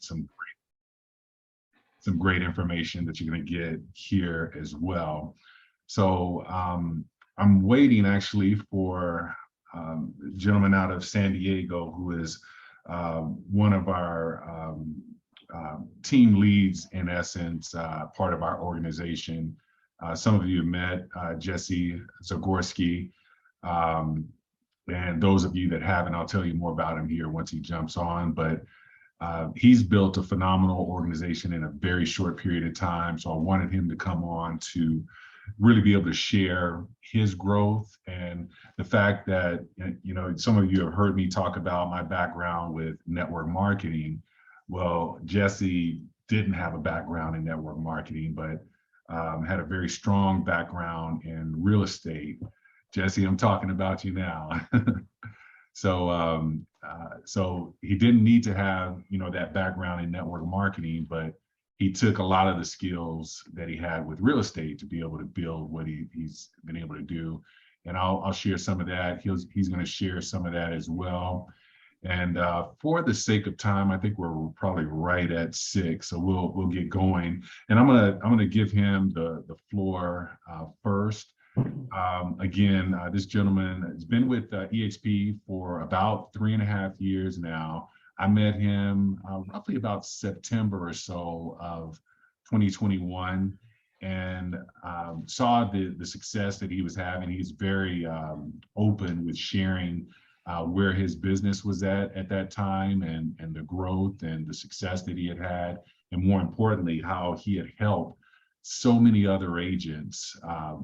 some great information that you're going to get here as well. So I'm waiting actually for a gentleman out of San Diego who is one of our team leads, in essence, part of our organization. Some of you have met Jesse Zagorski, and those of you that haven't, I'll tell you more about him here once he jumps on. But he's built a phenomenal organization in a very short period of time. So I wanted him to come on to really be able to share his growth and the fact that, you know, some of you have heard me talk about my background with network marketing. Well, Jesse didn't have a background in network marketing, but had a very strong background in real estate. Jesse, I'm talking about you now. So he didn't need to have, you know, that background in network marketing, but he took a lot of the skills that he had with real estate to be able to build what he's been able to do. And I'll share some of that. He's going to share some of that as well. And for the sake of time, I think we're probably right at 6, so we'll get going. And I'm gonna give him the floor first. Again, this gentleman has been with eXp for about 3.5 years now. I met him roughly about September or so of 2021, and saw the success that he was having. He's very open with sharing where his business was at that time, and the growth and the success that he had, and more importantly, how he had helped so many other agents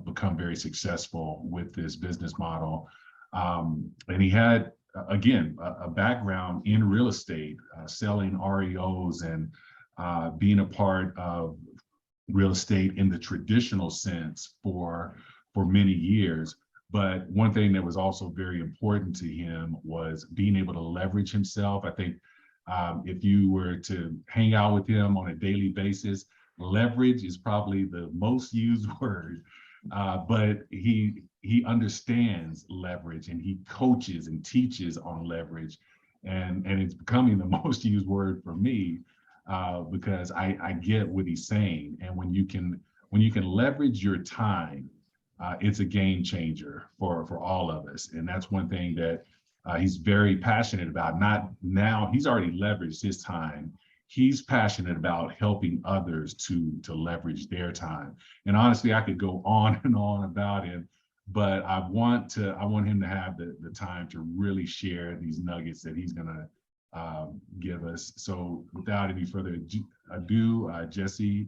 become very successful with this business model. And he had, again, a background in real estate, selling REOs and being a part of real estate in the traditional sense for many years. But one thing that was also very important to him was being able to leverage himself. I think if you were to hang out with him on a daily basis, leverage is probably the most used word, but he understands leverage, and he coaches and teaches on leverage, and it's becoming the most used word for me because I get what he's saying. And when you can leverage your time, it's a game changer for all of us. And that's one thing that he's very passionate about. Not now, he's already leveraged his time. He's passionate about helping others to leverage their time. And honestly, I could go on and on about him, but I want him to have the time to really share these nuggets that he's gonna give us. So without any further ado, Jesse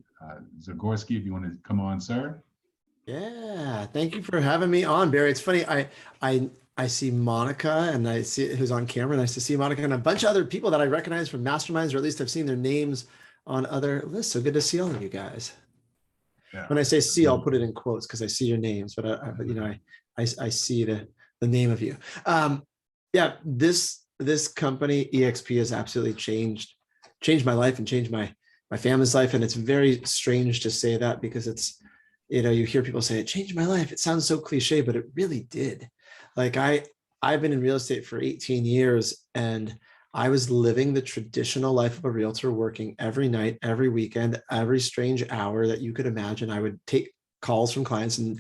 Zagorski, if you want to come on, sir. Yeah, thank you for having me on, Barry. It's funny, I see Monica, and I see who's on camera. Nice to see Monica and a bunch of other people that I recognize from masterminds, or at least I've seen their names on other lists. So good to see all of you guys. Yeah. When I say see, I'll put it in quotes because I see your names, but I see the name of you. Yeah, this company eXp has absolutely changed my life and changed my family's life. And it's very strange to say that because it's, you hear people say it changed my life. It sounds so cliche, but it really did. Like I've been in real estate for 18 years, and I was living the traditional life of a realtor, working every night, every weekend, every strange hour that you could imagine. I would take calls from clients. And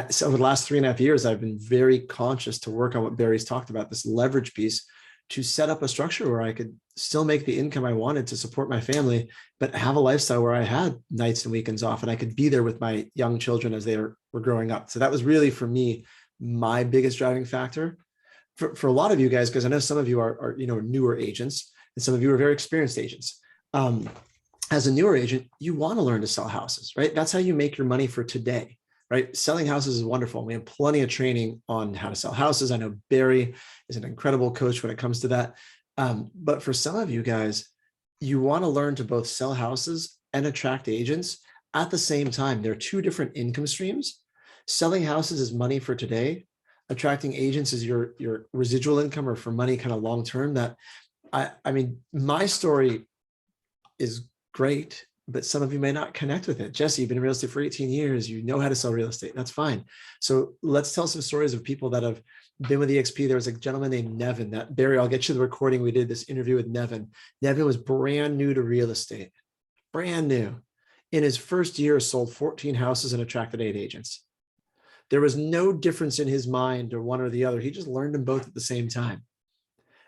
so over the last 3.5 years, I've been very conscious to work on what Barry's talked about, this leverage piece, to set up a structure where I could still make the income I wanted to support my family, but have a lifestyle where I had nights and weekends off, and I could be there with my young children as they were growing up. So that was really, for me, my biggest driving factor. For a lot of you guys, because I know some of you are newer agents, and some of you are very experienced agents. As a newer agent, you want to learn to sell houses, right? That's how you make your money for today, right? Selling houses is wonderful. We have plenty of training on how to sell houses. I know Barry is an incredible coach when it comes to that. But for some of you guys, you want to learn to both sell houses and attract agents at the same time. There are two different income streams. Selling houses is money for today. Attracting agents is your residual income, or for money kind of long term. That I mean, my story is great, but some of you may not connect with it. Jesse, you've been in real estate for 18 years. You know how to sell real estate. That's fine. So let's tell some stories of people that have been with eXp. There was a gentleman named Nevin that Barry, I'll get you the recording. We did this interview with Nevin. Nevin was brand new to real estate, brand new. In his first year, sold 14 houses and attracted 8 agents. There was no difference in his mind or one or the other. He just learned them both at the same time,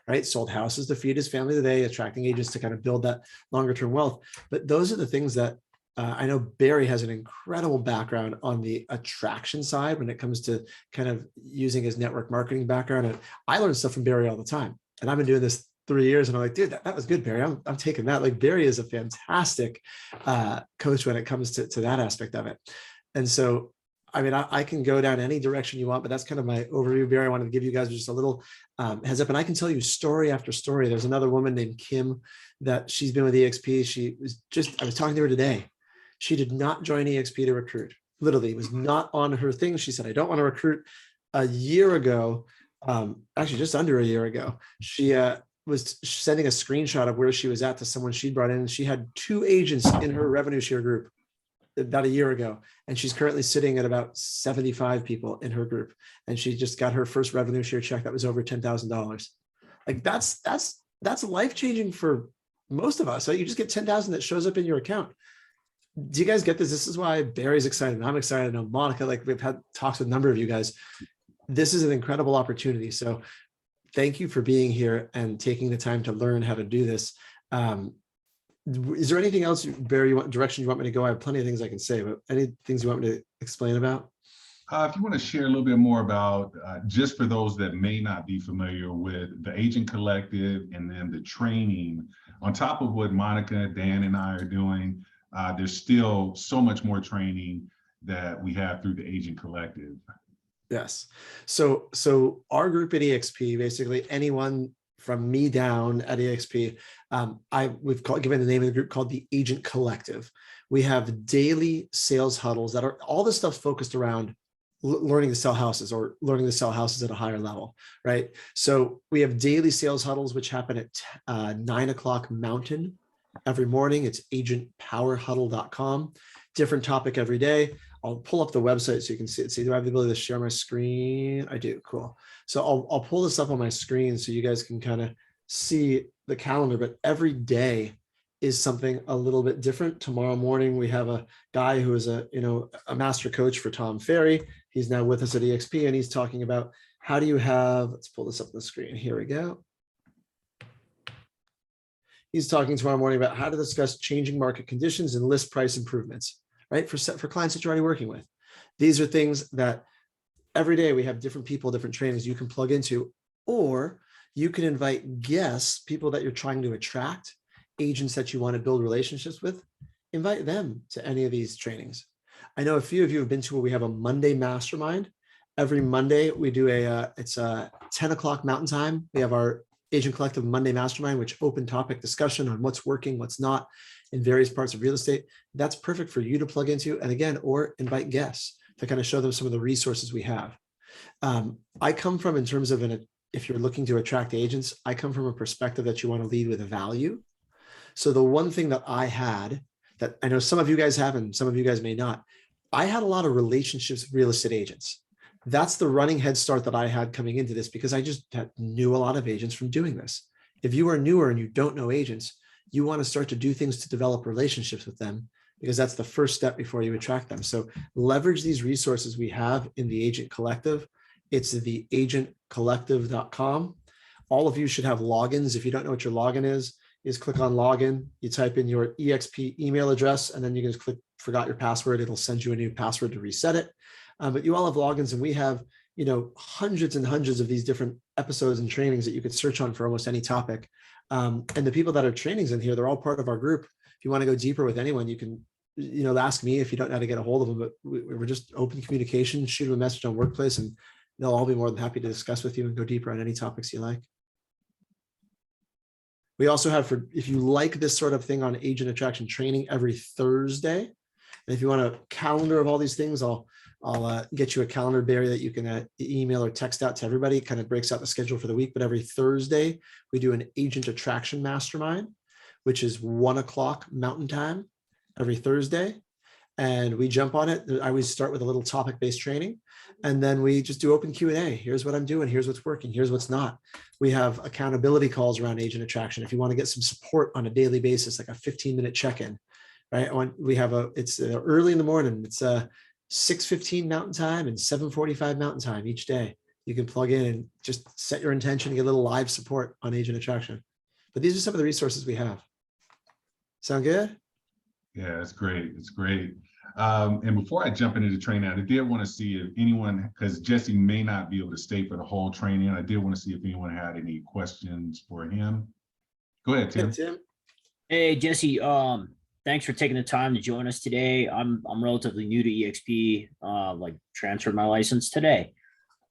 right? Sold houses to feed his family today, attracting agents to kind of build that longer term wealth. But those are the things that I know Barry has an incredible background on the attraction side when it comes to kind of using his network marketing background. And I learn stuff from Barry all the time. And I've been doing this 3 years and I'm like, dude, that was good, Barry. I'm taking that. Like Barry is a fantastic coach when it comes to that aspect of it. And so, I mean, I can go down any direction you want, but that's kind of my overview, Barry. I wanted to give you guys just a little heads up, and I can tell you story after story. There's another woman named Kim that she's been with eXp. I was talking to her today. She did not join eXp to recruit. Literally, it was not on her thing. She said, I don't want to recruit. A year ago, actually just under a year ago, she was sending a screenshot of where she was at to someone she'd brought in. And she had 2 agents in her revenue share group about a year ago. And she's currently sitting at about 75 people in her group. And she just got her first revenue share check that was over $10,000. Like that's life-changing for most of us. So you just get 10,000 that shows up in your account. Do you guys get this? This is why Barry's excited. And I'm excited. I know Monica, like we've had talks with a number of you guys. This is an incredible opportunity. So thank you for being here and taking the time to learn how to do this. Is there anything else, Barry, direction you want me to go? I have plenty of things I can say, but any things you want me to explain about? If you want to share a little bit more about, just for those that may not be familiar with the Agent Collective and then the training, on top of what Monica, Dan, and I are doing, there's still so much more training that we have through the Agent Collective. Yes. So our group at eXp, basically anyone from me down at eXp, we've given the name of the group called the Agent Collective. We have daily sales huddles that are all this stuff focused around learning to sell houses or learning to sell houses at a higher level, right? So we have daily sales huddles, which happen at 9 o'clock Mountain every morning. It's agentpowerhuddle.com. Different topic every day. I'll pull up the website so you can see it. See, do I have the ability to share my screen? I do. Cool. So I'll pull this up on my screen so you guys can kind of see the calendar, but every day is something a little bit different. Tomorrow morning, we have a guy who is a master coach for Tom Ferry. He's now with us at eXp, and he's talking about how do you have, let's pull this up on the screen. Here we go. He's talking tomorrow morning about how to discuss changing market conditions and list price improvements, right? For clients that you're already working with. These are things that every day we have different people, different trainings you can plug into, or you can invite guests, people that you're trying to attract, agents that you want to build relationships with, invite them to any of these trainings. I know a few of you have been to where we have a Monday mastermind. Every Monday we do it's a 10 o'clock Mountain Time. We have our Agent Collective Monday Mastermind, which open topic discussion on what's working, what's not in various parts of real estate. That's perfect for you to plug into. And again, or invite guests to kind of show them some of the resources we have. I come from, in terms of if you're looking to attract agents, I come from a perspective that you want to lead with a value. So the one thing that I had that I know some of you guys have and some of you guys may not, I had a lot of relationships with real estate agents. That's the running head start that I had coming into this because I just knew a lot of agents from doing this. If you are newer and you don't know agents, you want to start to do things to develop relationships with them because that's the first step before you attract them. So leverage these resources we have in the Agent Collective. It's the agentcollective.com. All of you should have logins. If you don't know what your login is click on login. You type in your eXp email address, and then you can just click forgot your password. It'll send you a new password to reset it. But you all have logins, and we have hundreds and hundreds of these different episodes and trainings that you could search on for almost any topic. And the people that are trainings in here, they're all part of our group. If you want to go deeper with anyone, you can ask me if you don't know how to get a hold of them. But we're just open communication. Shoot them a message on Workplace, and they'll all be more than happy to discuss with you and go deeper on any topics you like. We also have, if you like this sort of thing, on agent attraction training every Thursday. And if you want a calendar of all these things, I'll get you a calendar, Barry, that you can email or text out to everybody. It kind of breaks out the schedule for the week. But every Thursday, we do an agent attraction mastermind, which is 1 o'clock Mountain Time. every Thursday, and we jump on it. I always start with a little topic-based training, and then we just do open Q&A. Here's what I'm doing. Here's what's working. Here's what's not. We have accountability calls around agent attraction. If you want to get some support on a daily basis, like a 15-minute check-in, right? We have it's early in the morning. It's 6:15 Mountain Time and 7:45 Mountain Time each day. You can plug in and just set your intention to get a little live support on agent attraction. But these are some of the resources we have. Sound good? Yeah, it's great. It's great. And before I jump into the training, I did want to see if anyone, because Jesse may not be able to stay for the whole training, I did want to see if anyone had any questions for him. Go ahead, Tim. Tim. Hey, Jesse. Thanks for taking the time to join us today. I'm relatively new to eXp, like transferred my license today.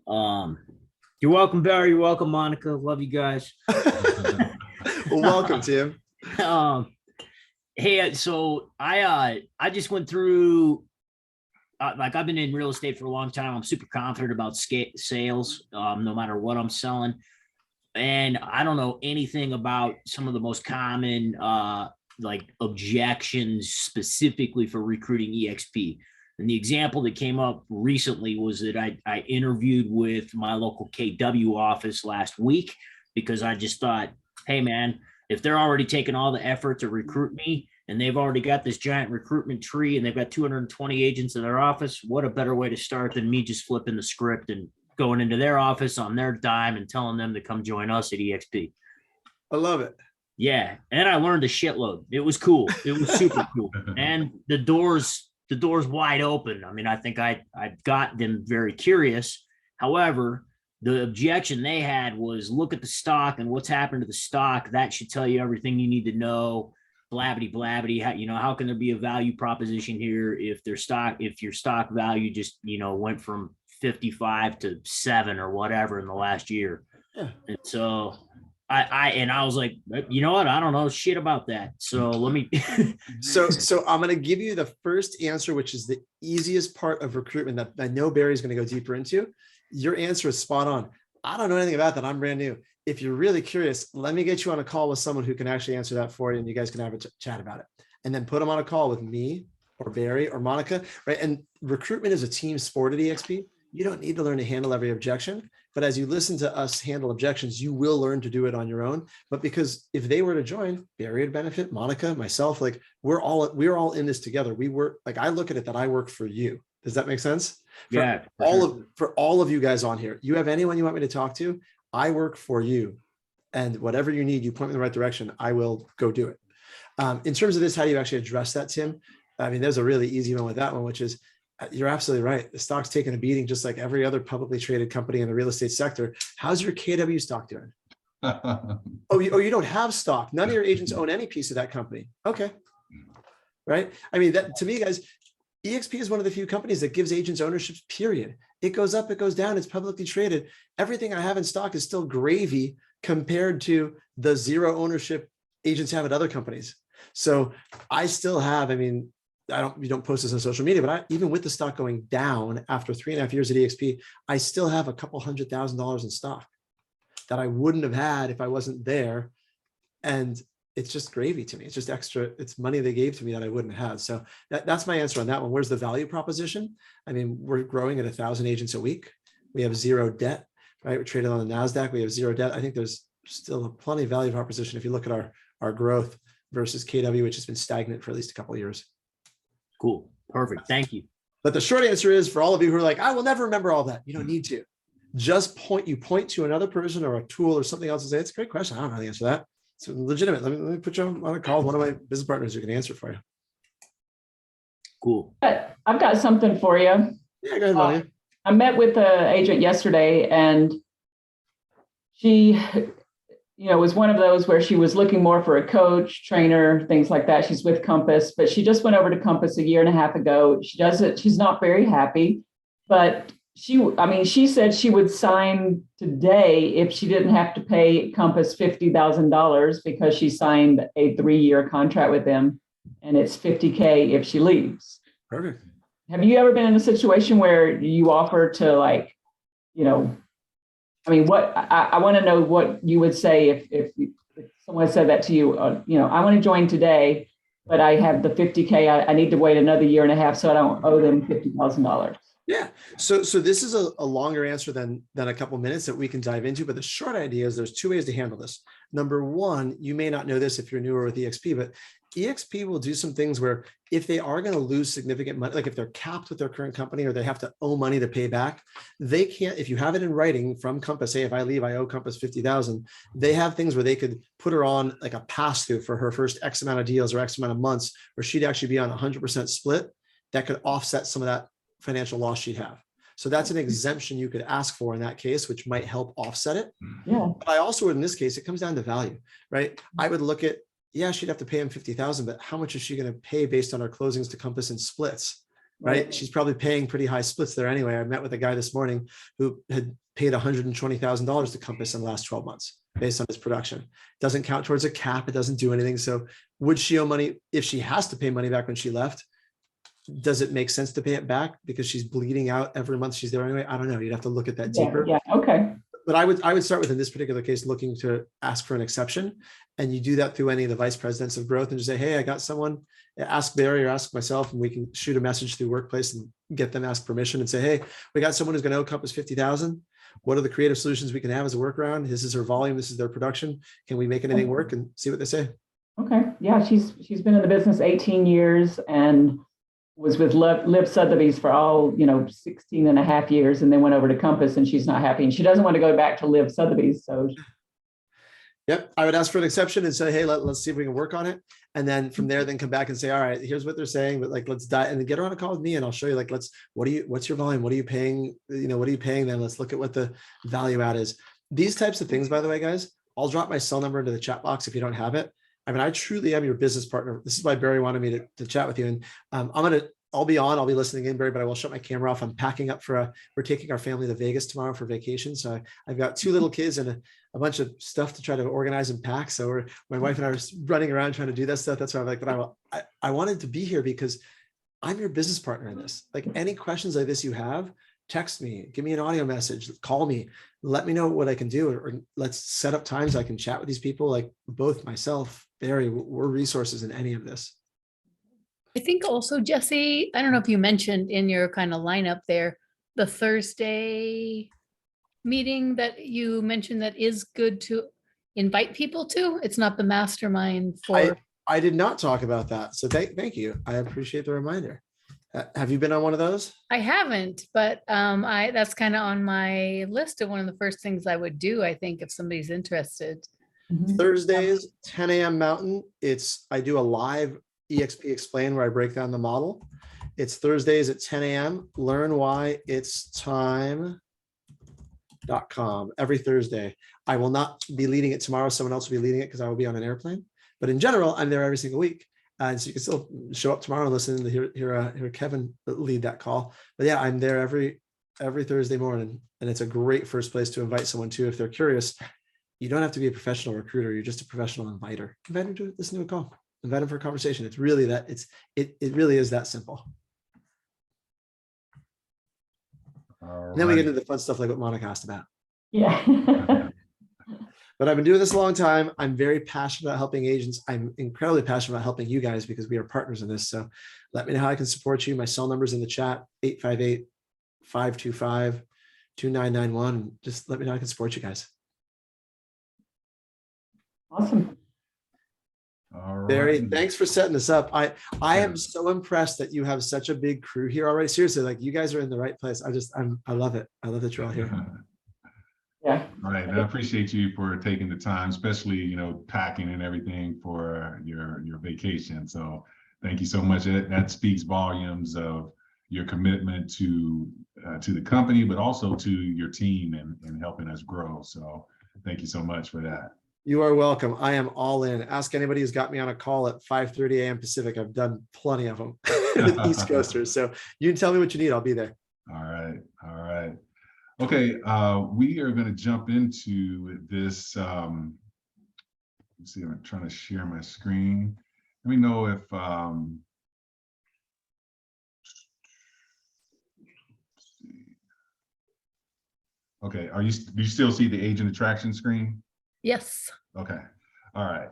You're welcome, Barry. You're welcome, Monica. Love you guys. Well, welcome, Tim. Hey, so I just went through, like I've been in real estate for a long time. I'm super confident about sales, no matter what I'm selling. And I don't know anything about some of the most common like objections specifically for recruiting eXp. And the example that came up recently was that I interviewed with my local KW office last week because I just thought, hey man, if they're already taking all the effort to recruit me and they've already got this giant recruitment tree and they've got 220 agents in their office, what a better way to start than me just flipping the script and going into their office on their dime and telling them to come join us at eXp. I love it. Yeah. And I learned a shitload. It was cool. It was super cool. And the door's wide open. I mean, I think I got them very curious. However, the objection they had was look at the stock and what's happened to the stock. That should tell you everything you need to know. Blabbity, blabbity. How can there be a value proposition here if your stock value just, went from 55 to 7 or whatever in the last year. Yeah. And so I was like, you know what? I don't know shit about that. So let me. So I'm going to give you the first answer, which is the easiest part of recruitment that I know Barry's going to go deeper into. Your answer is spot on. I don't know anything about that. I'm brand new. If you're really curious, let me get you on a call with someone who can actually answer that for you, and you guys can have a chat about it. And then put them on a call with me or Barry or Monica, right? And recruitment is a team sport at eXp. You don't need to learn to handle every objection, but as you listen to us handle objections, you will learn to do it on your own. But because if they were to join, Barry would benefit, Monica, myself, like we're all in this together. We work, like I look at it that I work for you. Does that make sense? Yeah. For all of you guys on here, you have anyone you want me to talk to, I work for you. And whatever you need, you point me in the right direction, I will go do it. In terms of this, how do you actually address that, Tim? I mean, there's a really easy one with that one, which is, you're absolutely right. The stock's taking a beating just like every other publicly traded company in the real estate sector. How's your KW stock doing? You don't have stock. None of your agents own any piece of that company. Okay. Right. I mean, that to me, guys, eXp is one of the few companies that gives agents ownership, period. It goes up, it goes down. It's publicly traded. Everything I have in stock is still gravy compared to the zero ownership agents have at other companies. So I still have, you don't post this on social media, but even with the stock going down after 3.5 years at eXp, I still have a couple $100,000 in stock that I wouldn't have had if I wasn't there. And it's just gravy to me. It's just extra. It's money they gave to me that I wouldn't have had. So that's my answer on that one. Where's the value proposition? I mean, we're growing at 1,000 agents a week. We have zero debt, right? We're traded on the NASDAQ. We have zero debt. I think there's still plenty of value proposition if you look at our growth versus KW, which has been stagnant for at least a couple of years. Cool. Perfect. Thank you. But the short answer is, for all of you who are like, I will never remember all that, you don't need to. Just point to another person or a tool or something else and say, it's a great question. I don't know how to answer that. It's legitimate. Let me put you on a call with one of my business partners who can answer for you. Cool. I've got something for you. Yeah, go ahead, Monica. I met with the agent yesterday, and she, was one of those where she was looking more for a coach, trainer, things like that. She's with Compass, but she just went over to Compass a year and a half ago. She does it. She's not very happy, but she said she would sign today if she didn't have to pay Compass $50,000 because she signed a 3-year contract with them, and it's $50K if she leaves. Perfect. Have you ever been in a situation where you offer to I want to know what you would say if someone said that to you, I want to join today, but I have the 50K. I need to wait another year and a half so I don't owe them $50,000. Yeah. So this is a longer answer than a couple minutes that we can dive into, but the short idea is there's two ways to handle this. Number one, you may not know this if you're newer with eXp, but eXp will do some things where if they are going to lose significant money, like if they're capped with their current company or they have to owe money to pay back, they can't, if you have it in writing from Compass, say if I leave, I owe Compass 50,000, they have things where they could put her on like a pass through for her first X amount of deals or X amount of months, where she'd actually be on 100% split that could offset some of that financial loss she'd have. So that's an exemption you could ask for in that case, which might help offset it. Yeah. But I also, in this case, it comes down to value, right? I would look at, yeah, she'd have to pay him 50,000, but how much is she going to pay based on her closings to Compass and splits, right? She's probably paying pretty high splits there anyway. I met with a guy this morning who had paid $120,000 to Compass in the last 12 months based on his production. Doesn't count towards a cap. It doesn't do anything. So would she owe money if she has to pay money back when she left? Does it make sense to pay it back because she's bleeding out every month she's there anyway? I don't know. You'd have to look at that deeper. Yeah. Okay. But I would start with, in this particular case, looking to ask for an exception. And you do that through any of the vice presidents of growth and just say, hey, I got someone, ask Barry or ask myself, and we can shoot a message through Workplace and get them ask permission and say, hey, we got someone who's going to owe Compass 50,000. What are the creative solutions we can have as a workaround? This is her volume. This is their production. Can we make anything work? And see what they say. Okay. Yeah. She's been in the business 18 years and was with Liv Sotheby's for all, 16 and a half years, and then went over to Compass, and she's not happy. And she doesn't want to go back to Liv Sotheby's. So yep, I would ask for an exception and say, hey, let's see if we can work on it. And then from there, then come back and say, all right, here's what they're saying, but like, let's dive and then get her on a call with me and I'll show you, like, what's your volume? What are you paying? What are you paying them? Let's look at what the value add is. These types of things, by the way, guys, I'll drop my cell number into the chat box if you don't have it. I mean, I truly am your business partner. This is why Barry wanted me to chat with you. And I'll be listening in, Barry, but I will shut my camera off. I'm packing up we're taking our family to Vegas tomorrow for vacation. So I've got 2 little kids and a bunch of stuff to try to organize and pack. So my wife and I are running around trying to do that stuff. That's why I'm like, but I wanted to be here because I'm your business partner in this. Like, any questions like this you have, text me, give me an audio message, call me, let me know what I can do, or let's set up times I can chat with these people. Like, both myself, Barry, we're resources in any of this. I think also, Jesse, I don't know if you mentioned in your kind of lineup there, the Thursday meeting that you mentioned that is good to invite people to. It's not the mastermind for. I did not talk about that. So thank you. I appreciate the reminder. Have you been on one of those? I haven't, but that's kind of on my list of one of the first things I would do, I think, if somebody's interested. Thursdays, 10 a.m. Mountain. I do a live eXp Explain where I break down the model. It's Thursdays at 10 a.m. Learn why it's time.com every Thursday. I will not be leading it tomorrow. Someone else will be leading it because I will be on an airplane. But in general, I'm there every single week. And so you can still show up tomorrow and listen to hear Kevin lead that call. But yeah, I'm there every Thursday morning. And it's a great first place to invite someone to if they're curious. You don't have to be a professional recruiter. You're just a professional inviter. Invite them to listen to a call. Invite them for a conversation. It's really that it really is that simple. Then we get into the fun stuff like what Monica asked about. Yeah. But I've been doing this a long time. I'm very passionate about helping agents. I'm incredibly passionate about helping you guys because we are partners in this. So let me know how I can support you. My cell number's in the chat, 858-525-2991. Just let me know how I can support you guys. Awesome. All right. Barry, thanks for setting this up. I am so impressed that you have such a big crew here already. Seriously, like, you guys are in the right place. I love it. I love that you're all here. Yeah. All right. I appreciate you for taking the time, especially, packing and everything for your vacation. So thank you so much. That speaks volumes of your commitment to the company, but also to your team and helping us grow. So thank you so much for that. You are welcome. I am all in. Ask anybody who's got me on a call at 5:30 a.m. Pacific. I've done plenty of them with East Coasters. So you can tell me what you need. I'll be there. All right. All right. Okay. We are going to jump into this. Let's see, I'm trying to share my screen. Let me know if okay. Do you still see the agent attraction screen? Yes. Okay. All right.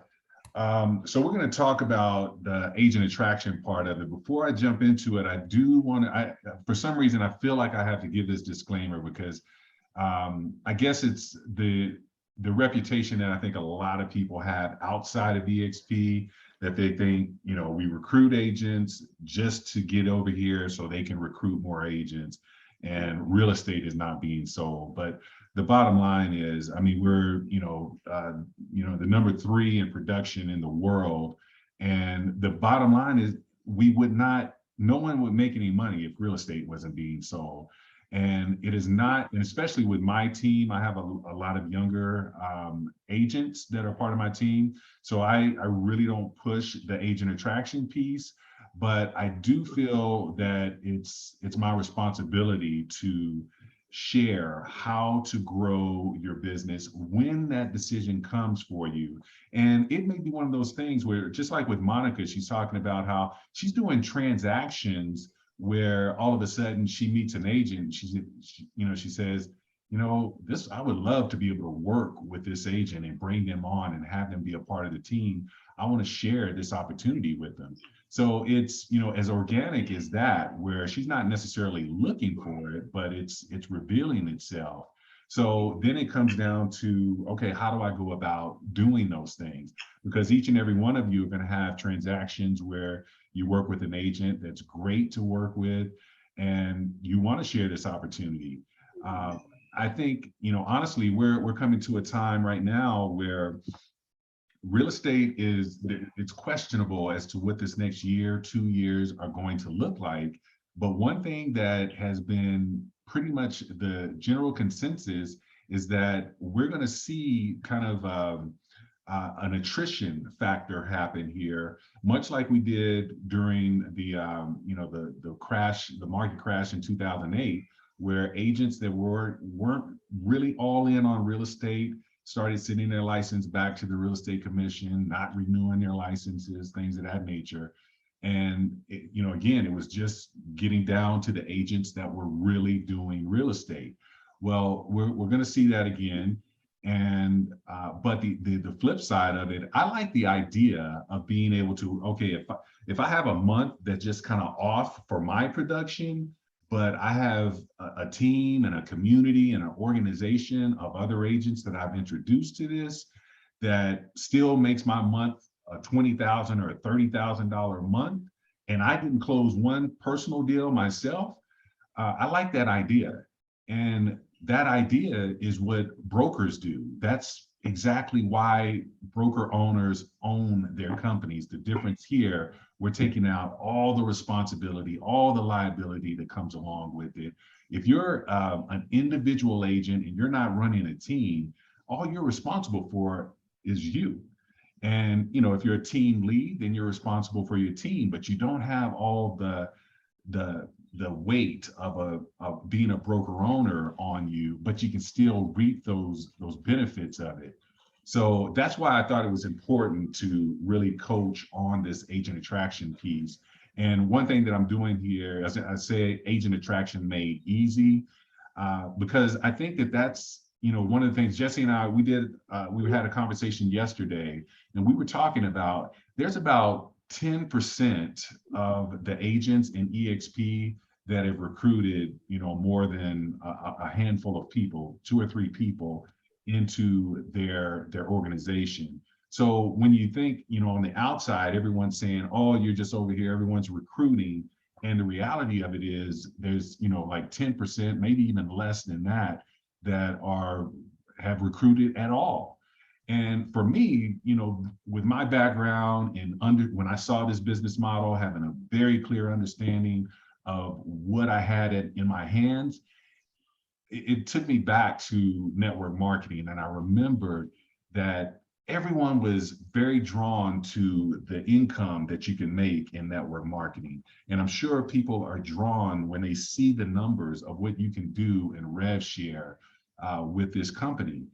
So we're going to talk about the agent attraction part of it. Before I jump into it, I do want to, for some reason, I feel like I have to give this disclaimer because I guess it's the reputation that I think a lot of people have outside of eXp, that they think, you know, we recruit agents just to get over here so they can recruit more agents, and real estate is not being sold. But the bottom line is, I mean, we're, the number 3 in production in the world. And the bottom line is no one would make any money if real estate wasn't being sold. And it is not, and especially with my team, I have a lot of younger agents that are part of my team. So I really don't push the agent attraction piece, but I do feel that it's my responsibility to share how to grow your business when that decision comes for you. And it may be one of those things where, just like with Monica, she's talking about how she's doing transactions where all of a sudden she meets an agent. She says, I would love to be able to work with this agent and bring them on and have them be a part of the team. I want to share this opportunity with them. So it's, as organic as that, where she's not necessarily looking for it, but it's revealing itself. So then it comes down to, okay, how do I go about doing those things? Because each and every one of you are going to have transactions where you work with an agent that's great to work with, and you want to share this opportunity. I think, honestly, we're coming to a time right now where real estate it's questionable as to what this next year, 2 years are going to look like. But one thing that has been pretty much the general consensus is that we're going to see kind of an attrition factor happen here, much like we did during the market crash in 2008, where agents that weren't really all in on real estate started sending their license back to the real estate commission, not renewing their licenses, things of that nature. And again, it was just getting down to the agents that were really doing real estate. Well, we're going to see that again. And but the flip side of it, I like the idea of being able to, okay, if I have a month that's just kind of off for my production, but I have a team and a community and an organization of other agents that I've introduced to this, that still makes my month a $20,000 or a $30,000 month, and I didn't close one personal deal myself. I like that idea. And that idea is what brokers do. That's exactly why broker owners own their companies. The difference here, we're taking out all the responsibility, all the liability that comes along with it. If you're an individual agent and you're not running a team, all you're responsible for is you. And if you're a team lead, then you're responsible for your team, but you don't have all the weight of being a broker owner on you, but you can still reap those benefits of it. So that's why I thought it was important to really coach on this agent attraction piece. And one thing that I'm doing here, as I say, agent attraction made easy, because I think that's one of the things Jesse and I, we had a conversation yesterday, and we were talking about, there's about 10% of the agents in eXp that have recruited, more than a handful of people, 2 or 3 people into their organization. So when you think, on the outside, everyone's saying, oh, you're just over here, everyone's recruiting. And the reality of it is there's, like 10%, maybe even less than that have recruited at all. And for me, with my background and when I saw this business model, having a very clear understanding of what I had in my hands, it took me back to network marketing. And I remembered that everyone was very drawn to the income that you can make in network marketing. And I'm sure people are drawn when they see the numbers of what you can do in rev share with this company.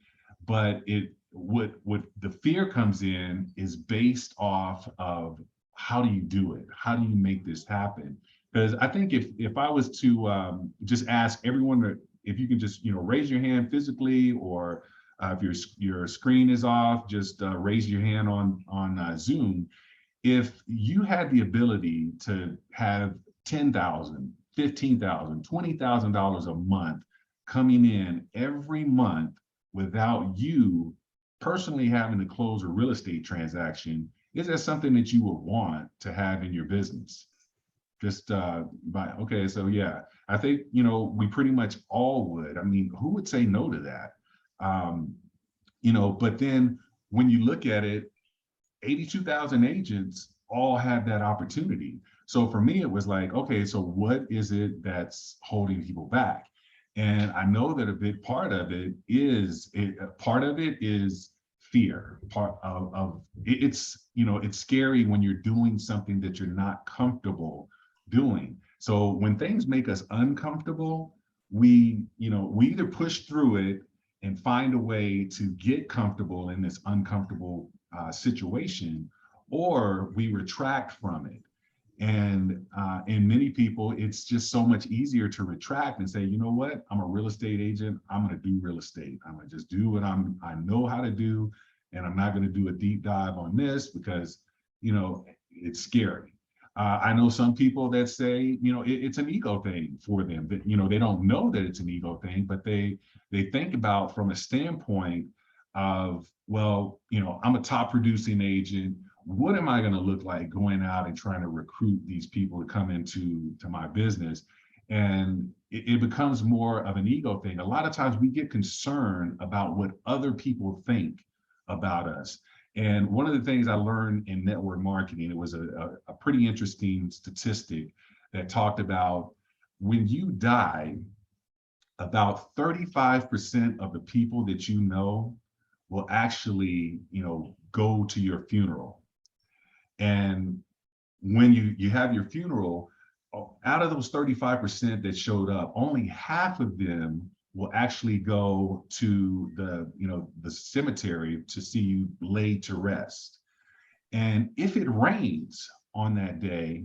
But what the fear comes in is based off of, how do you do it? How do you make this happen? Because I think if I was to just ask everyone if you can just raise your hand physically or If your screen is off, just raise your hand on Zoom. If you had the ability to have $10,000, $15,000, $20,000 a month coming in every month without you personally having to close a real estate transaction, is that something that you would want to have in your business? Just okay, so yeah, I think, we pretty much all would. I mean, who would say no to that? But then when you look at it, 82,000 agents all have that opportunity. So for me, it was like, okay, so what is it that's holding people back? And I know that a big part of it is fear. Part of it's scary when you're doing something that you're not comfortable doing. So when things make us uncomfortable, we either push through it and find a way to get comfortable in this uncomfortable situation, or we retract from it. And many people, it's just so much easier to retract and say, you know what, I'm a real estate agent. I'm going to do real estate. I'm going to just do what I know how to do. And I'm not going to do a deep dive on this because, it's scary. I know some people that say, it's an ego thing for them, that, they don't know that it's an ego thing, but they think about from a standpoint of, well, I'm a top producing agent. What am I going to look like going out and trying to recruit these people to come into my business? And it becomes more of an ego thing. A lot of times we get concerned about what other people think about us. And one of the things I learned in network marketing, it was a pretty interesting statistic that talked about when you die, about 35% of the people that you know will actually, go to your funeral. And when you have your funeral, out of those 35% that showed up, only half of them will actually go to the cemetery to see you laid to rest. And if it rains on that day,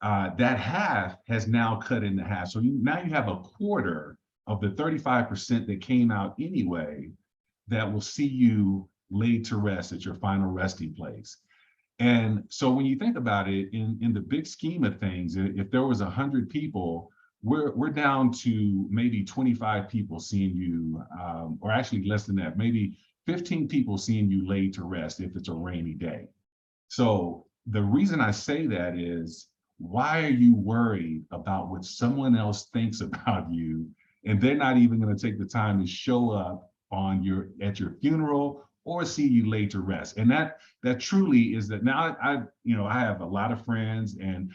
that half has now cut into half. So now you have a quarter of the 35% that came out anyway that will see you laid to rest at your final resting place. And so when you think about it, in the big scheme of things, if there was 100 people, we're down to maybe 25 people seeing you, or actually less than that, maybe 15 people seeing you laid to rest if it's a rainy day. So the reason I say that is, why are you worried about what someone else thinks about you? And they're not even going to take the time to show up at your funeral or see you laid to rest. And that truly is that. Now I have a lot of friends, and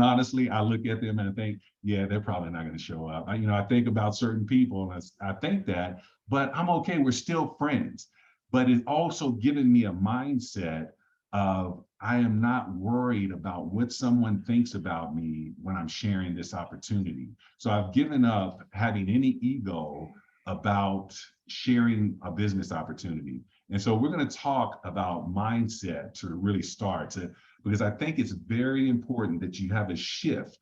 honestly, I look at them and I think, yeah, they're probably not going to show up. I think about certain people and I think that, but I'm okay. We're still friends. But it's also given me a mindset of, I am not worried about what someone thinks about me when I'm sharing this opportunity. So I've given up having any ego about sharing a business opportunity. And so we're going to talk about mindset to really start because I think it's very important that you have a shift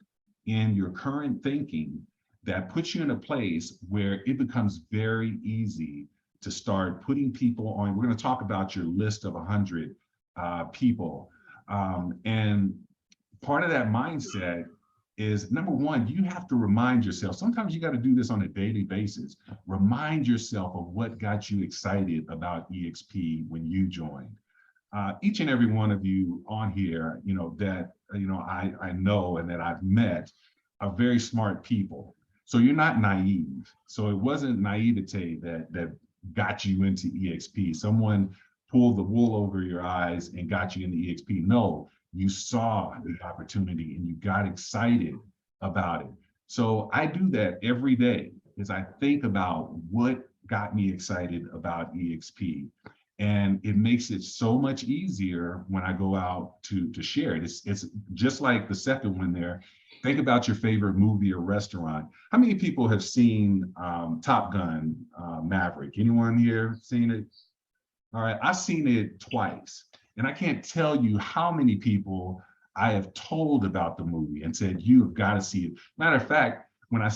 in your current thinking that puts you in a place where it becomes very easy to start putting people on. We're going to talk about your list of 100 people. And part of that mindset is, number one, you have to remind yourself. Sometimes you got to do this on a daily basis. Remind yourself of what got you excited about eXp when you joined. Each and every one of you on here, that I know and that I've met, are very smart people. So you're not naive. So it wasn't naivete that got you into eXp. Someone pulled the wool over your eyes and got you into eXp. No, you saw the opportunity and you got excited about it. So I do that every day, is I think about what got me excited about eXp. And it makes it so much easier when I go out to share it. It's just like the second one there. Think about your favorite movie or restaurant. How many people have seen Top Gun Maverick? Anyone here seen it? All right, I've seen it twice. And I can't tell you how many people I have told about the movie and said, you've got to see it. Matter of fact, when I went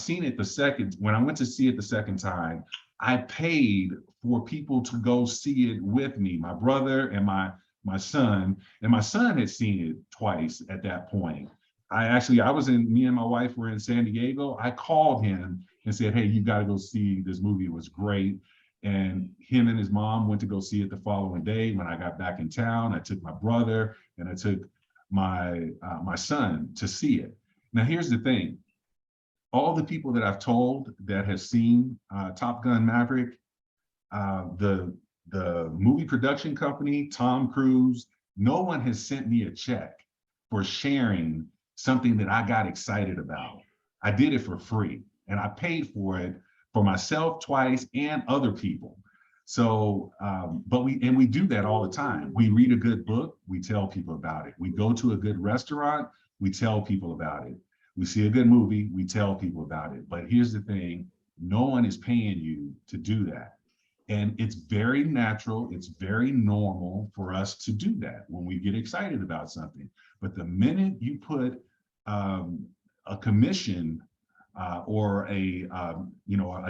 to see it the second time, I paid for people to go see it with me, my brother and my son, and my son had seen it twice at that point. Me and my wife were in San Diego. I called him and said, hey, you got to go see this movie. It was great. And him and his mom went to go see it the following day. When I got back in town, I took my brother and I took my son to see it. Now, here's the thing. All the people that I've told that have seen Top Gun Maverick, the movie production company, Tom Cruise, no one has sent me a check for sharing something that I got excited about. I did it for free, and I paid for it for myself twice and other people. So, but we do that all the time. We read a good book, we tell people about it. We go to a good restaurant, we tell people about it. We see a good movie, we tell people about it. But here's the thing, no one is paying you to do that. And it's very natural, it's very normal for us to do that when we get excited about something. But the minute you put a commission or a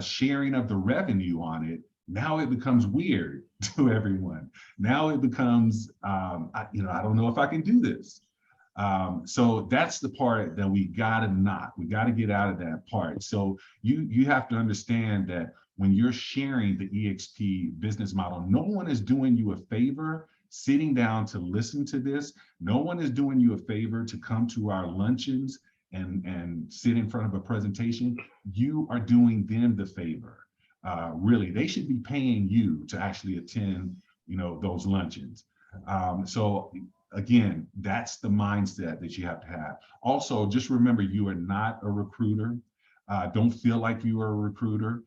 sharing of the revenue on it, now it becomes weird to everyone. Now it becomes, I don't know if I can do this. So that's the part that we gotta get out of that part. So you have to understand that when you're sharing the eXp business model, no one is doing you a favor sitting down to listen to this. No one is doing you a favor to come to our luncheons and sit in front of a presentation. You are doing them the favor. Really, they should be paying you to actually attend, those luncheons. So again, that's the mindset that you have to have. Also, just remember, you are not a recruiter. Don't feel like you are a recruiter.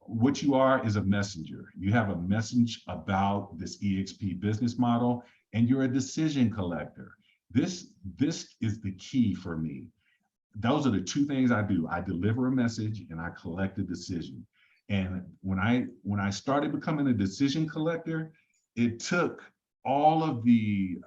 What you are is a messenger. You have a message about this eXp business model, and you're a decision collector. This is the key for me. Those are the two things I do. I deliver a message and I collect a decision. And when I started becoming a decision collector, it took all of the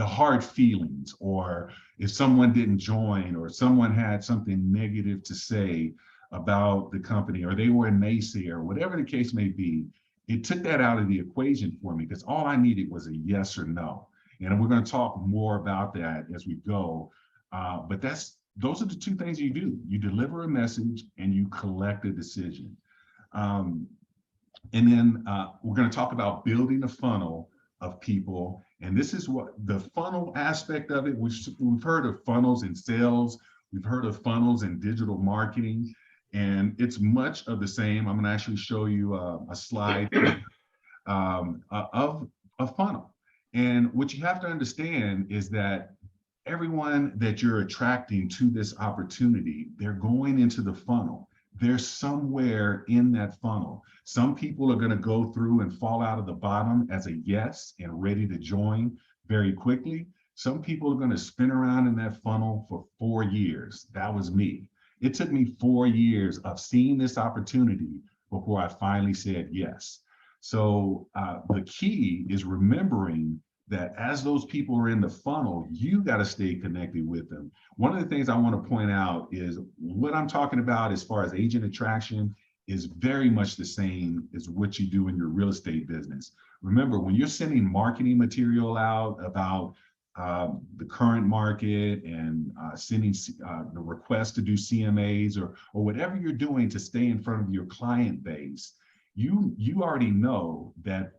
hard feelings, or if someone didn't join, or someone had something negative to say about the company, or they were a naysayer, whatever the case may be, it took that out of the equation for me, because all I needed was a yes or no. And we're going to talk more about that as we go. But those are the two things you do. You deliver a message and you collect a decision. And then we're going to talk about building a funnel of people. And this is what the funnel aspect of it, which we've heard of funnels in sales, we've heard of funnels in digital marketing, and it's much of the same. I'm going to actually show you a slide of a funnel. And what you have to understand is that everyone that you're attracting to this opportunity, they're going into the funnel. They're somewhere in that funnel. Some people are going to go through and fall out of the bottom as a yes and ready to join very quickly. Some people are going to spin around in that funnel for 4 years. That was me. It took me 4 years of seeing this opportunity before I finally said yes. So the key is remembering that as those people are in the funnel, you got to stay connected with them. One of the things I want to point out is what I'm talking about as far as agent attraction is very much the same as what you do in your real estate business. Remember, when you're sending marketing material out about the current market and sending the request to do CMAs or whatever you're doing to stay in front of your client base, you already know that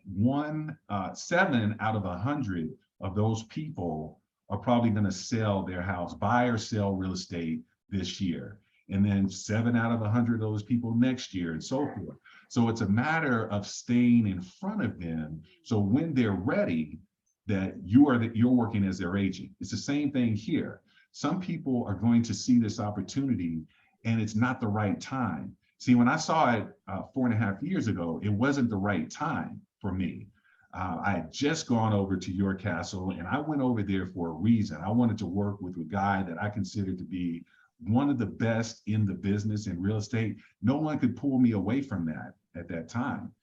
7 out of 100 of those people are probably going to sell their house, buy or sell real estate this year. And then 7 out of 100 of those people next year, and so forth. So it's a matter of staying in front of them. So when they're ready, that you're working as their agent. It's the same thing here. Some people are going to see this opportunity and it's not the right time. See, when I saw it 4.5 years ago, it wasn't the right time for me. I had just gone over to your castle, and I went over there for a reason. I wanted to work with a guy that I considered to be one of the best in the business in real estate. No one could pull me away from that at that time.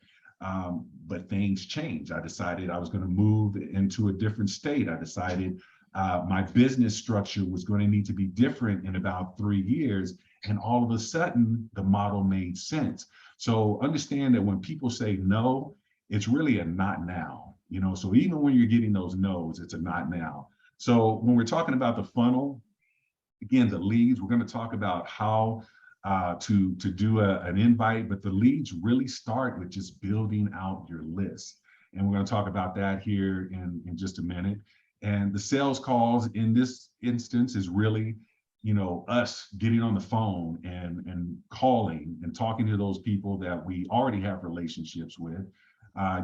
But things changed. I decided I was going to move into a different state. I decided my business structure was going to need to be different in about 3 years. And all of a sudden, the model made sense. So understand that when people say no, it's really a not now. You know, so even when you're getting those no's, it's a not now. So when we're talking about the funnel, again, the leads, we're going to talk about how to do an invite, but the leads really start with just building out your list. And we're going to talk about that here in just a minute. And the sales calls in this instance is really, you know, us getting on the phone and calling and talking to those people that we already have relationships with.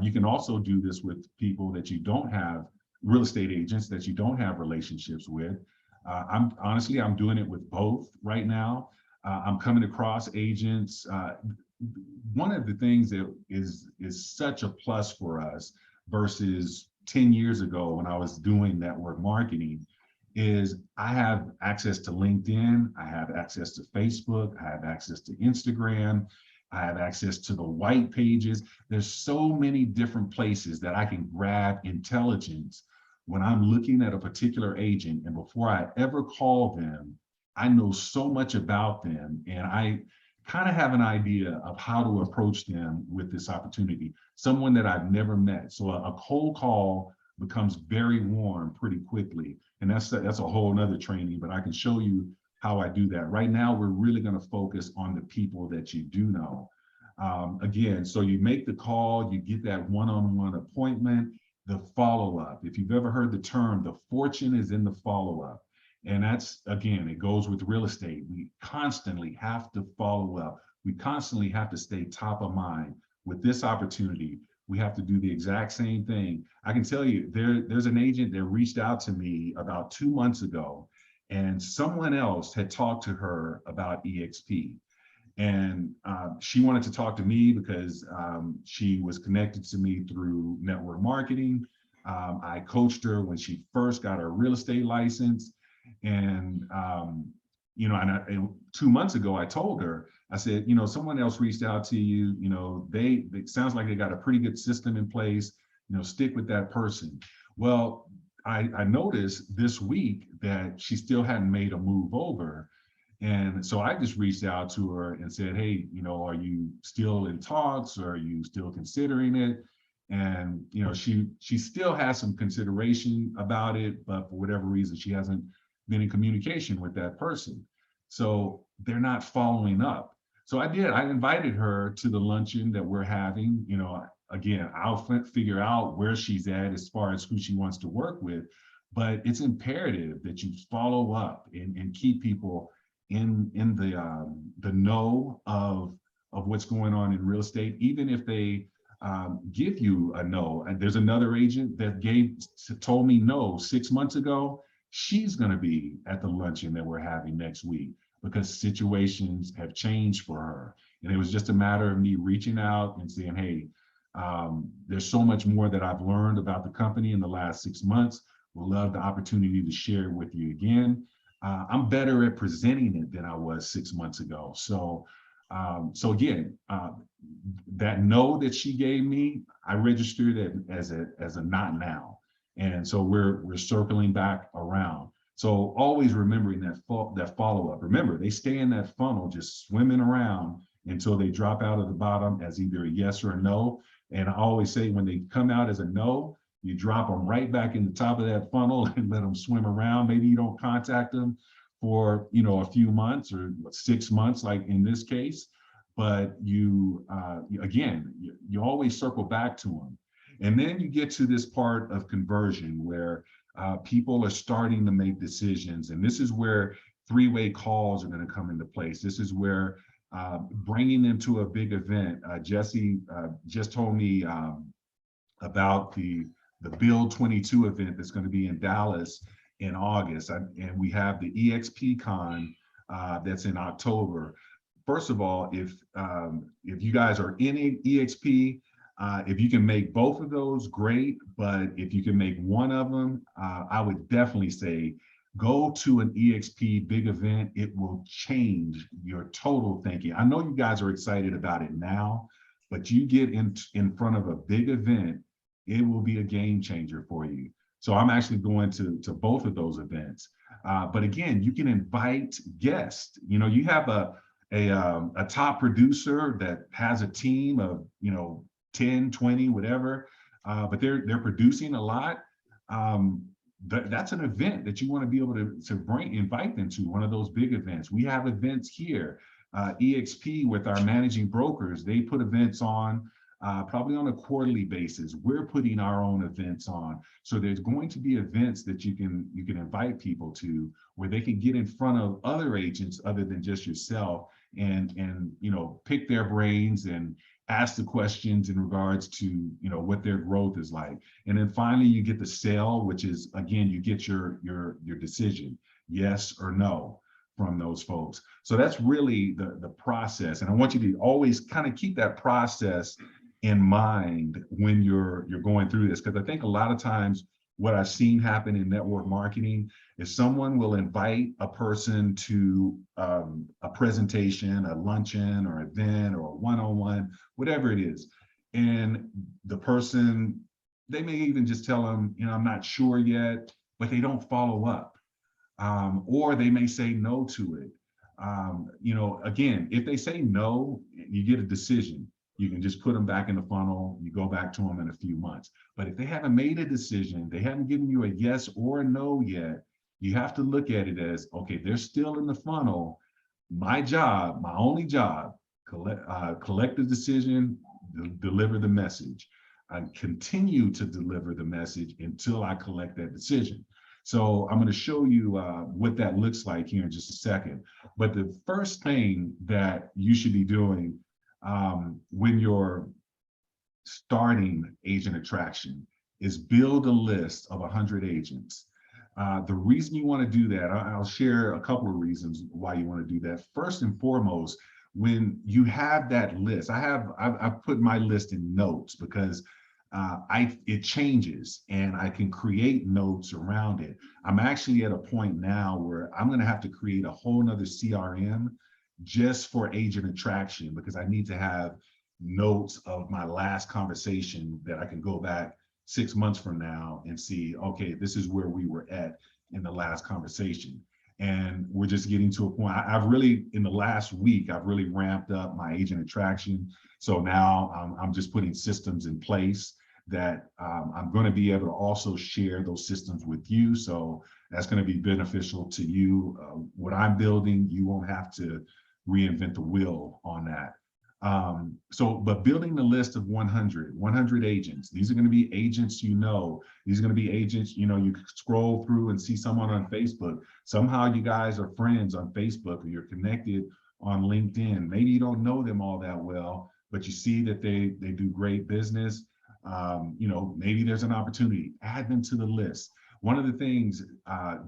You can also do this with people that you don't have, real estate agents that you don't have relationships with. I'm doing it with both right now. I'm coming across agents. One of the things that is such a plus for us versus 10 years ago when I was doing network marketing is I have access to LinkedIn, I have access to Facebook, I have access to Instagram, I have access to the white pages. There's so many different places that I can grab intelligence when I'm looking at a particular agent, and before I ever call them, I know so much about them, and I kind of have an idea of how to approach them with this opportunity, someone that I've never met. So a cold call becomes very warm pretty quickly. And that's a whole nother training, but I can show you how I do that. Right now, we're really going to focus on the people that you do know. Again, so you make the call, you get that one-on-one appointment, the follow-up. If you've ever heard the term, the fortune is in the follow-up. And that's, again, it goes with real estate. We constantly have to follow up. We constantly have to stay top of mind. With this opportunity, we have to do the exact same thing. I can tell you, there's an agent that reached out to me about 2 months ago, and someone else had talked to her about eXp. And she wanted to talk to me because she was connected to me through network marketing. I coached her when she first got her real estate license. And, you know, and 2 months ago, I told her, I said, you know, someone else reached out to you, you know, it sounds like they got a pretty good system in place, you know, stick with that person. Well, I noticed this week that she still hadn't made a move over. And so I just reached out to her and said, hey, you know, are you still in talks, or are you still considering it? And, you know, she still has some consideration about it, but for whatever reason, she hasn't been in communication with that person. So they're not following up. So I invited her to the luncheon that we're having. You know, again, I'll figure out where she's at as far as who she wants to work with, but it's imperative that you follow up and keep people in the know of what's going on in real estate, even if they give you a no. And there's another agent that told me no 6 months ago. She's going to be at the luncheon that we're having next week because situations have changed for her. And it was just a matter of me reaching out and saying, hey, there's so much more that I've learned about the company in the last 6 months. We'll love the opportunity to share it with you again. I'm better at presenting it than I was 6 months ago. So again, that no that she gave me, I registered it as a not now. And so we're circling back around. So always remembering that follow-up. Remember, they stay in that funnel, just swimming around until they drop out of the bottom as either a yes or a no. And I always say when they come out as a no, you drop them right back in the top of that funnel and let them swim around. Maybe you don't contact them for, you know, a few months or 6 months, like in this case, but you always circle back to them. And then you get to this part of conversion where people are starting to make decisions. And this is where three-way calls are going to come into place. This is where bringing them to a big event. Jesse just told me about the Build 22 event that's going to be in Dallas in August. And we have the eXp Con that's in October. First of all, if you guys are in eXp, if you can make both of those, great. But if you can make one of them, I would definitely say go to an eXp big event. It will change your total thinking. I know you guys are excited about it now, but you get in front of a big event, it will be a game changer for you. So I'm actually going to both of those events. But again, you can invite guests. You know, you have a top producer that has a team of, 10, 20, whatever, but they're producing a lot. That's an event that you want to be able to invite them to, one of those big events. We have events here. eXp with our managing brokers, they put events on probably on a quarterly basis. We're putting our own events on. So there's going to be events that you can invite people to, where they can get in front of other agents other than just yourself, and pick their brains and ask the questions in regards to what their growth is like. And then finally you get the sale, which is, again, you get your decision, yes or no, from those folks. So that's really the process. And I want you to always kind of keep that process in mind when you're going through this, because I think a lot of times what I've seen happen in network marketing is someone will invite a person to a presentation, a luncheon or event or a one-on-one, whatever it is. And the person, they may even just tell them, I'm not sure yet, but they don't follow up. Or they may say no to it. Again, if they say no, you get a decision. You can just put them back in the funnel. You go back to them in a few months. But if they haven't made a decision, they haven't given you a yes or a no yet, you have to look at it as, okay, they're still in the funnel. My job, my only job, collect the decision, deliver the message. I continue to deliver the message until I collect that decision. So I'm going to show you what that looks like here in just a second. But the first thing that you should be doing when you're starting agent attraction is build a list of 100 agents. The reason you want to do that, I'll share a couple of reasons why you want to do that. First and foremost, when you have that list, I've put my list in notes because it changes and I can create notes around it. I'm actually at a point now where I'm going to have to create a whole nother CRM just for agent attraction, because I need to have notes of my last conversation that I can go back 6 months from now and see, okay, this is where we were at in the last conversation. And we're just getting to a point. I've really, in the last week, I've really ramped up my agent attraction. So now I'm just putting systems in place that I'm going to be able to also share those systems with you. So that's going to be beneficial to you. What I'm building, you won't have to reinvent the wheel on that. But building the list of 100 agents, these are going to be agents, these are going to be agents, you scroll through and see someone on Facebook. Somehow you guys are friends on Facebook, or you're connected on LinkedIn. Maybe you don't know them all that well, but you see that they do great business. Maybe there's an opportunity, add them to the list. One of the things,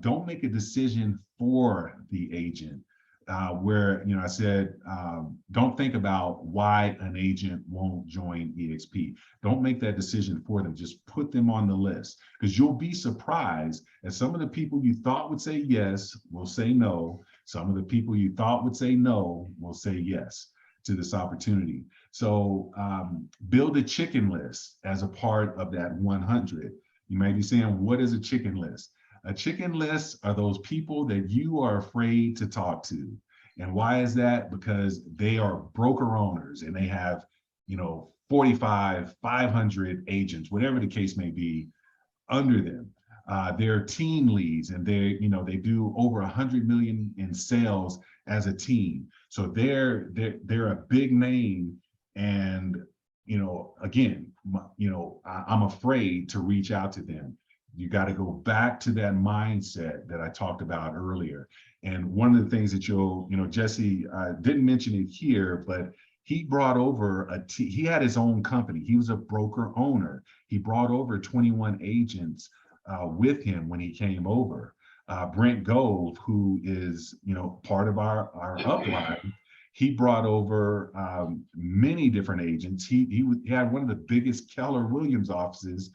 don't make a decision for the agent. Where I said, don't think about why an agent won't join eXp. Don't make that decision for them. Just put them on the list, because you'll be surprised at some of the people you thought would say yes will say no. Some of the people you thought would say no will say yes to this opportunity. So build a chicken list as a part of that 100. You may be saying, what is a chicken list? A chicken list are those people that you are afraid to talk to. And why is that? Because they are broker owners and they have, 45, 500 agents, whatever the case may be, under them. They're team leads, and they do over 100 million in sales as a team. So they're a big name. And, again, I'm afraid to reach out to them. You got to go back to that mindset that I talked about earlier. And one of the things that Jesse didn't mention it here, but he brought over he had his own company. He was a broker owner. He brought over 21 agents with him when he came over. Brent Gove, who is, part of our upline, he brought over many different agents. He had one of the biggest Keller Williams offices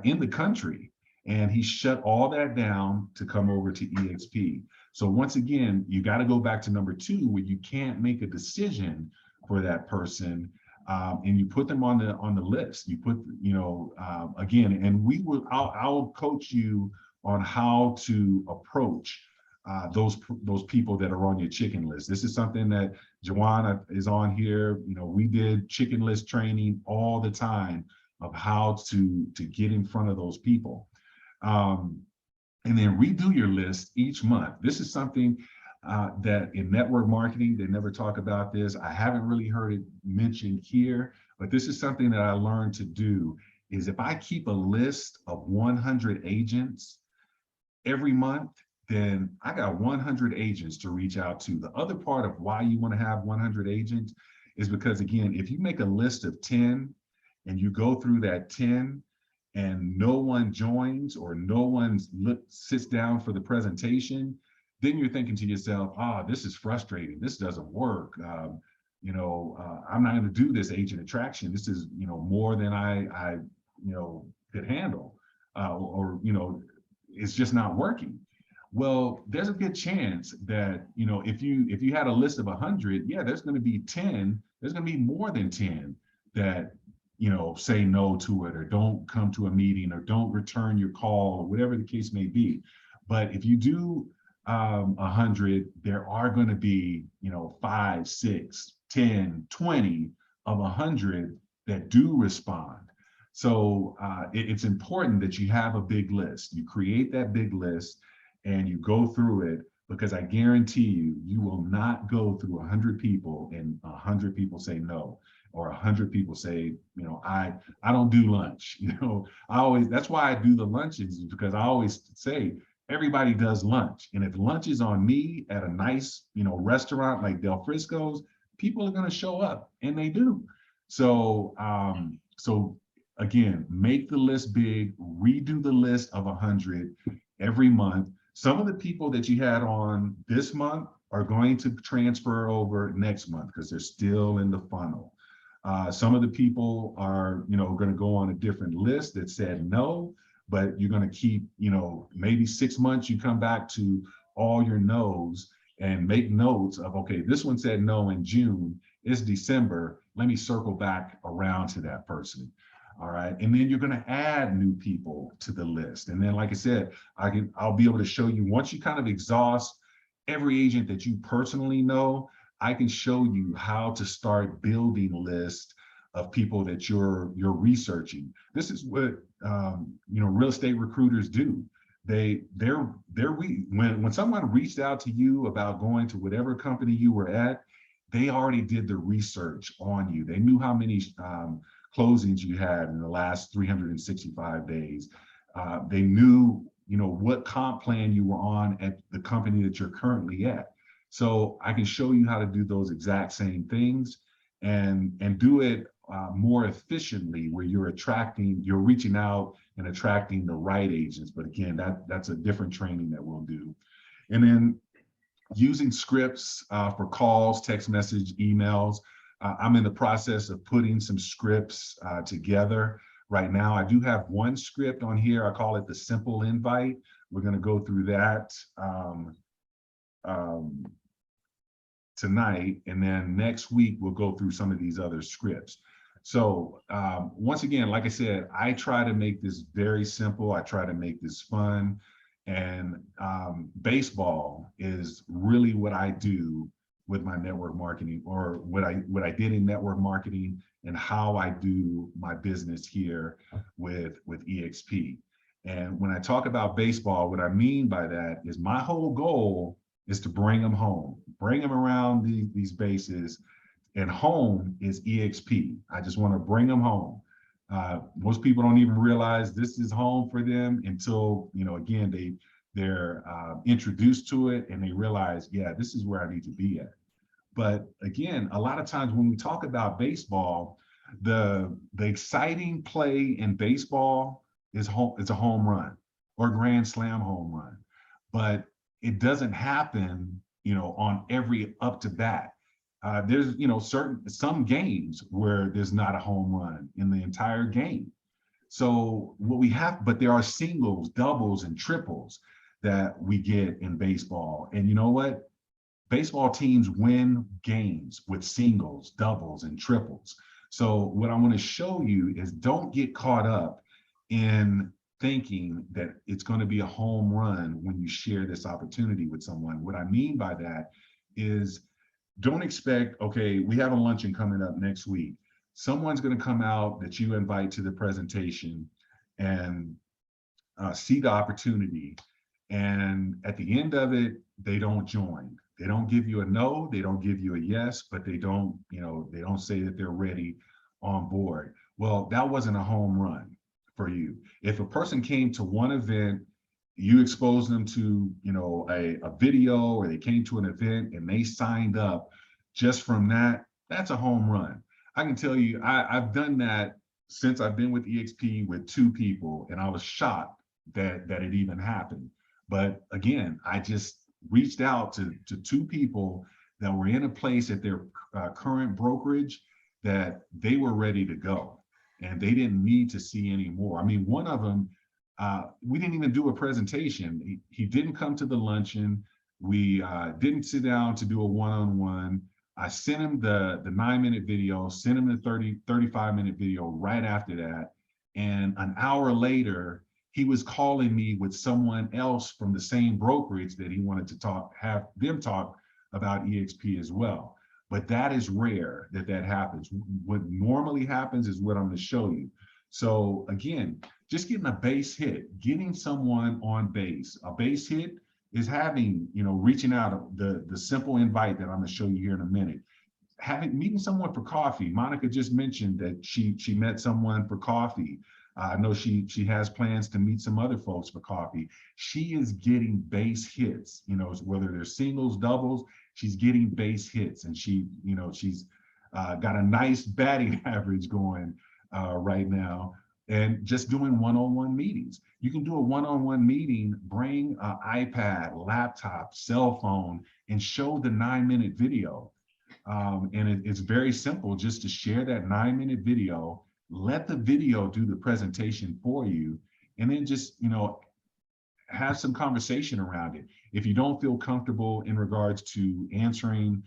in the country. And he shut all that down to come over to eXp. So once again, you got to go back to number 2, where you can't make a decision for that person. and you put them on the list. You put, again, and I'll coach you on how to approach those people that are on your chicken list. This is something that Joanna is on here. We did chicken list training all the time of how to get in front of those people. And then redo your list each month. This is something that in network marketing, they never talk about this. I haven't really heard it mentioned here, but this is something that I learned to do, is if I keep a list of 100 agents every month, then I got 100 agents to reach out to. The other part of why you want to have 100 agents is because, again, if you make a list of 10 and you go through that 10 and no one joins or no one sits down for the presentation, then you're thinking to yourself, this is frustrating. This doesn't work. I'm not going to do this agent attraction. This is, more than I could handle, or it's just not working. Well, there's a good chance that, if you had a list of 100, yeah, there's going to be 10, there's going to be more than 10 that, say no to it, or don't come to a meeting, or don't return your call, or whatever the case may be. But if you do 100, there are going to be, 5, 6, 10, 20 of 100 that do respond. So it's important that you have a big list. You create that big list and you go through it, because I guarantee you will not go through 100 people and 100 people say no, or 100 people say, I don't do lunch. That's why I do the lunches, because I always say everybody does lunch. And if lunch is on me at a nice, restaurant like Del Frisco's, people are going to show up, and they do. So, again, make the list big, redo the list of 100 every month. Some of the people that you had on this month are going to transfer over next month because they're still in the funnel. Some of the people are, going to go on a different list that said no, but you're going to keep, maybe 6 months, you come back to all your no's and make notes of, okay, this one said no in June, it's December, let me circle back around to that person. All right. And then you're going to add new people to the list. And then, like I said, I'll be able to show you, once you kind of exhaust every agent that you personally know, I can show you how to start building a list of people that you're researching. This is what real estate recruiters do. When someone reached out to you about going to whatever company you were at, they already did the research on you. They knew how many closings you had in the last 365 days. They knew, what comp plan you were on at the company that you're currently at. So I can show you how to do those exact same things and do it more efficiently, where you're reaching out and attracting the right agents. But again, that's a different training that we'll do. And then using scripts for calls, text message, emails. I'm in the process of putting some scripts together right now. I do have one script on here. I call it the simple invite. We're going to go through that tonight. And then next week, we'll go through some of these other scripts. So once again, like I said, I try to make this very simple. I try to make this fun. And baseball is really what I do with my network marketing, or what I did in network marketing, and how I do my business here with eXp. And when I talk about baseball, what I mean by that is my whole goal is to bring them home, bring them around these bases, and home is eXp. I just want to bring them home. Most people don't even realize this is home for them until, again, they're introduced to it and they realize, yeah, this is where I need to be at. But again, a lot of times when we talk about baseball, the exciting play in baseball is a home run or grand slam home run, but it doesn't happen, on every up to bat. There's, some games where there's not a home run in the entire game. So but there are singles, doubles, and triples that we get in baseball. And you know what? Baseball teams win games with singles, doubles, and triples. So what I want to show you is don't get caught up in thinking that it's going to be a home run when you share this opportunity with someone. What I mean by that is don't expect, okay, we have a luncheon coming up next week. Someone's going to come out that you invite to the presentation and see the opportunity. And at the end of it, they don't join. They don't give you a no, they don't give you a yes, but they don't, they don't say that they're ready on board. Well, that wasn't a home run for you. If a person came to one event, you exposed them to, a video, or they came to an event and they signed up just from that, that's a home run. I can tell you, I've done that since I've been with eXp with 2 people, and I was shocked that it even happened. But again, I just reached out to 2 people that were in a place at their current brokerage that they were ready to go, and they didn't need to see any more. I mean, one of them, we didn't even do a presentation. He didn't come to the luncheon. We didn't sit down to do a one-on-one. I sent him the 9-minute video, sent him the 35-minute video right after that. And an hour later, he was calling me with someone else from the same brokerage that he wanted to have them talk about eXp as well. But that is rare that happens. What normally happens is what I'm going to show you. So again, just getting a base hit, getting someone on base. A base hit is having, reaching out, the simple invite that I'm going to show you here in a minute. Meeting someone for coffee. Monica just mentioned that she met someone for coffee. I know she has plans to meet some other folks for coffee. She is getting base hits, whether they're singles, doubles, she's getting base hits, and she's got a nice batting average going right now. And just doing one-on-one meetings. You can do a one-on-one meeting, bring an iPad, laptop, cell phone, and show the 9-minute video. And it's very simple just to share that 9-minute video, let the video do the presentation for you, and then just, have some conversation around it. If you don't feel comfortable in regards to answering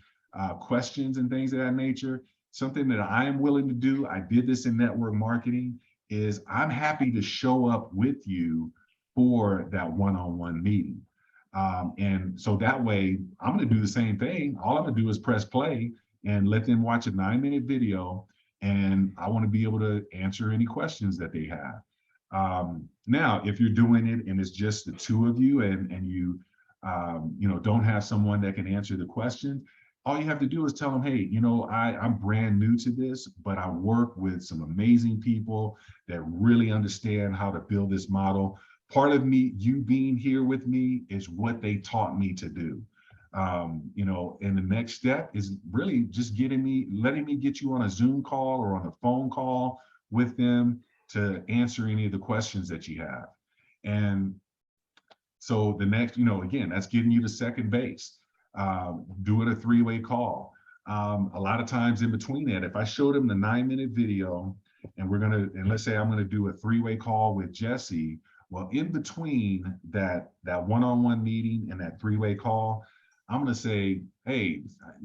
questions and things of that nature, something that I am willing to do, I did this in network marketing, is I'm happy to show up with you for that one-on-one meeting. And so that way, I'm going to do the same thing. All I'm going to do is press play and let them watch a 9-minute video. And I want to be able to answer any questions that they have. Now, if you're doing it and it's just the 2 of you and you, don't have someone that can answer the question, all you have to do is tell them, hey, I'm brand new to this, but I work with some amazing people that really understand how to build this model. Part of you being here with me is what they taught me to do. And the next step is really just letting me get you on a Zoom call or on a phone call with them to answer any of the questions that you have. And so the next, again, that's getting you to second base. Doing a 3-way call. A lot of times in between that, if I showed them the 9-minute video and let's say I'm going to do a 3-way call with Jesse, well, in between that one-on-one meeting and that 3-way call, I'm going to say, hey,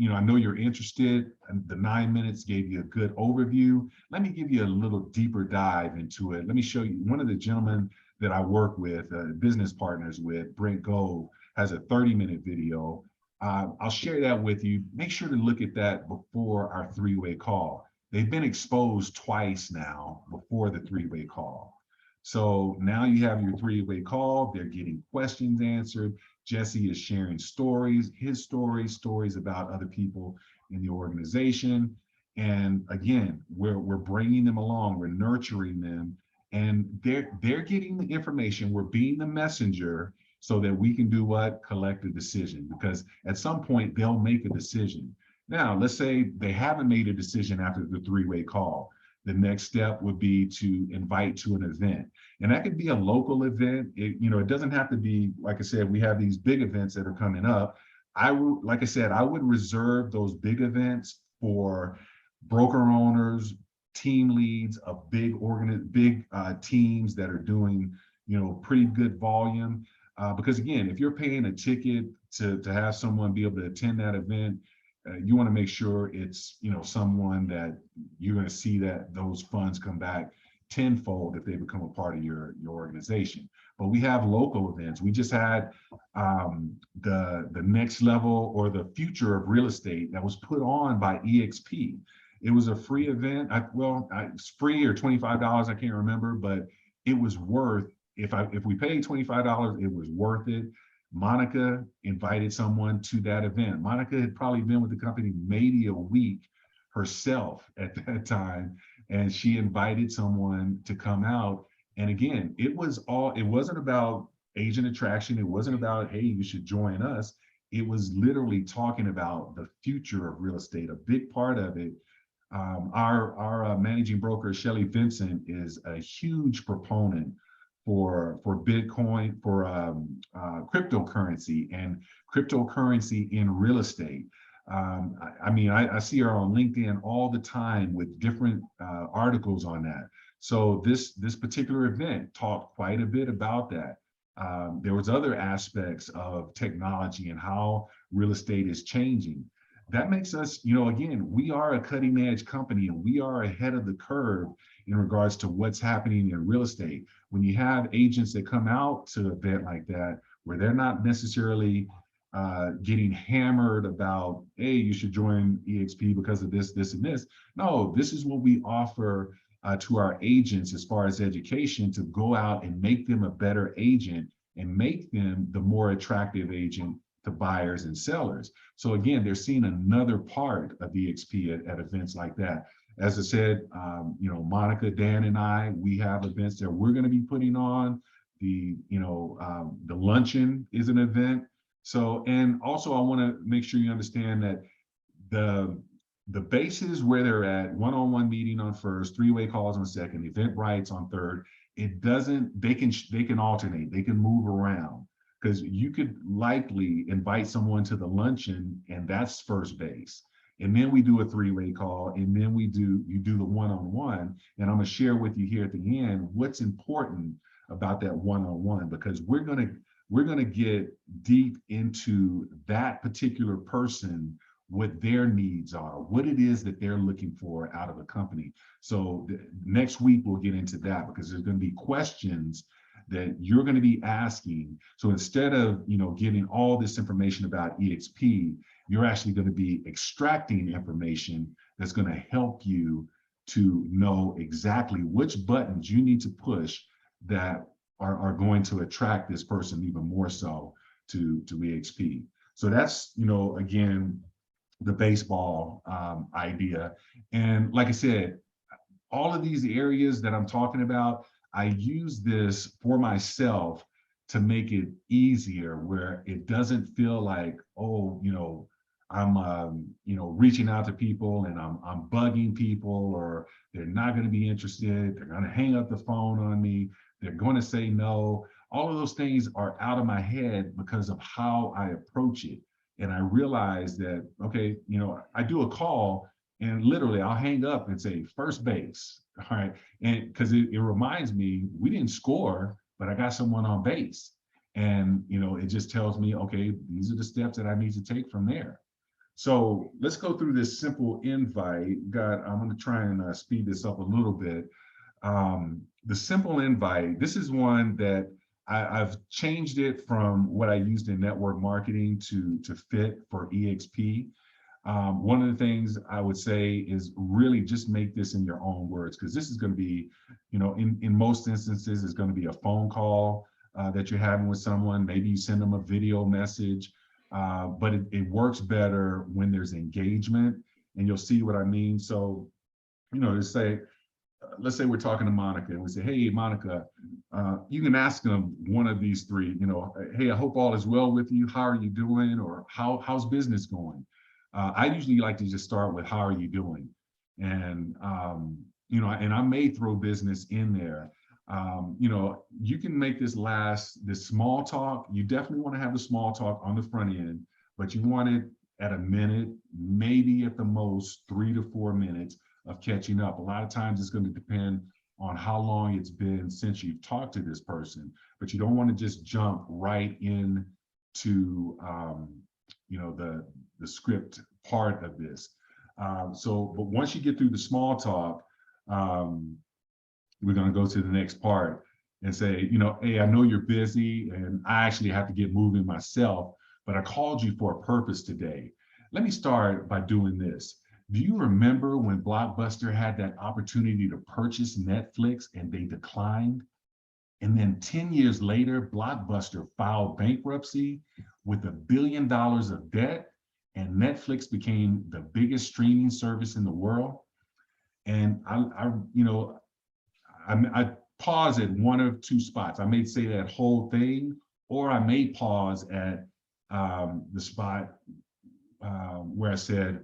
I know you're interested, and the 9 minutes gave you a good overview. Let me give you a little deeper dive into it. Let me show you. One of the gentlemen that I work with, business partners with, Brent Gold, has a 30-minute video. I'll share that with you. Make sure to look at that before our 3-way call. They've been exposed twice now before the 3-way call. So now you have your 3-way call. They're getting questions answered. Jesse is sharing stories, his stories about other people in the organization. And again, we're bringing them along, we're nurturing them, and they're getting the information. We're being the messenger so that we can do what? Collect a decision, because at some point they'll make a decision. Now, let's say they haven't made a decision after the 3-way call. The next step would be to invite to an event. And that could be a local event. It doesn't have to be, like I said, we have these big events that are coming up. Like I said, I would reserve those big events for broker owners, team leads of big teams that are doing, pretty good volume. Because again, if you're paying a ticket to have someone be able to attend that event, you want to make sure it's, you know, someone that you're going to see that those funds come back tenfold if they become a part of your organization. But we have local events. We just had the next level or the future of real estate that was put on by eXp. It was a free event. It's free or $25. I can't remember, but it was worth, if we paid $25, it was worth it. Monica invited someone to that event. Monica had probably been with the company maybe a week herself at that time, and she invited someone to come out. And again, it wasn't about agent attraction. It wasn't about, hey, you should join us. It was literally talking about the future of real estate. A big part of it, our managing broker, Shelly Vincent, is a huge proponent for Bitcoin, for cryptocurrency and cryptocurrency in real estate. I mean, I see her on LinkedIn all the time with different articles on that. So this particular event talked quite a bit about that. There was other aspects of technology and how real estate is changing. That makes us, you know, again, we are a cutting edge company and we are ahead of the curve in regards to what's happening in real estate. When you have agents that come out to an event like that, where they're not necessarily getting hammered about, hey, you should join eXp because of this, this, and this. No, this is what we offer to our agents as far as education, to go out and make them a better agent and make them the more attractive agent to buyers and sellers. So again, they're seeing another part of eXp at events like that. As I said, you know, Monica, Dan, and I, we have events that we're going to be putting on. The luncheon is an event. So, and also I want to make sure you understand that the bases where they're at, one-on-one meeting on first, three-way calls on second, event rights on third, it doesn't, they can alternate, they can move around. Because you could likely invite someone to the luncheon and that's first base. And then we do a three-way call, and then you do the one-on-one. And I'm gonna share with you here at the end what's important about that one-on-one, because we're gonna get deep into that particular person, what their needs are, what it is that they're looking for out of a company. So next week we'll get into that, because there's gonna be questions that you're going to be asking. So instead of, you know, getting all this information about eXp, you're actually going to be extracting information that's going to help you to know exactly which buttons you need to push that are going to attract this person even more so to eXp. So that's, you know, again, the baseball idea. And like I said, all of these areas that I'm talking about, I use this for myself to make it easier, where it doesn't feel like, oh, you know, I'm, you know, reaching out to people and I'm bugging people, or they're not going to be interested. They're going to hang up the phone on me. They're going to say no. All of those things are out of my head because of how I approach it. And I realize that, okay, you know, I do a call and literally I'll hang up and say first base. All right. And because it reminds me, we didn't score, but I got someone on base. And, you know, it just tells me, okay, these are the steps that I need to take from there. So let's go through this simple invite. I'm going to try and speed this up a little bit. The simple invite, this is one that I've changed it from what I used in network marketing to fit for eXp. One of the things I would say is really just make this in your own words, because this is going to be, you know, in most instances, it's going to be a phone call that you're having with someone. Maybe you send them a video message, but it works better when there's engagement, and you'll see what I mean. So, you know, let's say we're talking to Monica and we say, hey, Monica, you can ask them one of these three, you know, hey, I hope all is well with you. How are you doing? Or how's business going? I usually like to just start with, how are you doing? And, you know, and I may throw business in there. You know, you can make this small talk. You definitely want to have the small talk on the front end, but you want it at a minute, maybe at the most 3 to 4 minutes of catching up. A lot of times it's going to depend on how long it's been since you've talked to this person, but you don't want to just jump right in to, you know, the script part of this. But once you get through the small talk, we're going to go to the next part and say, hey, I know you're busy and I actually have to get moving myself, but I called you for a purpose today. Let me start by doing this. Do you remember when Blockbuster had that opportunity to purchase Netflix and they declined? And then 10 years later, Blockbuster filed bankruptcy with $1 billion of debt, and Netflix became the biggest streaming service in the world. And I pause at one of two spots. I may say that whole thing, or I may pause at the spot where I said,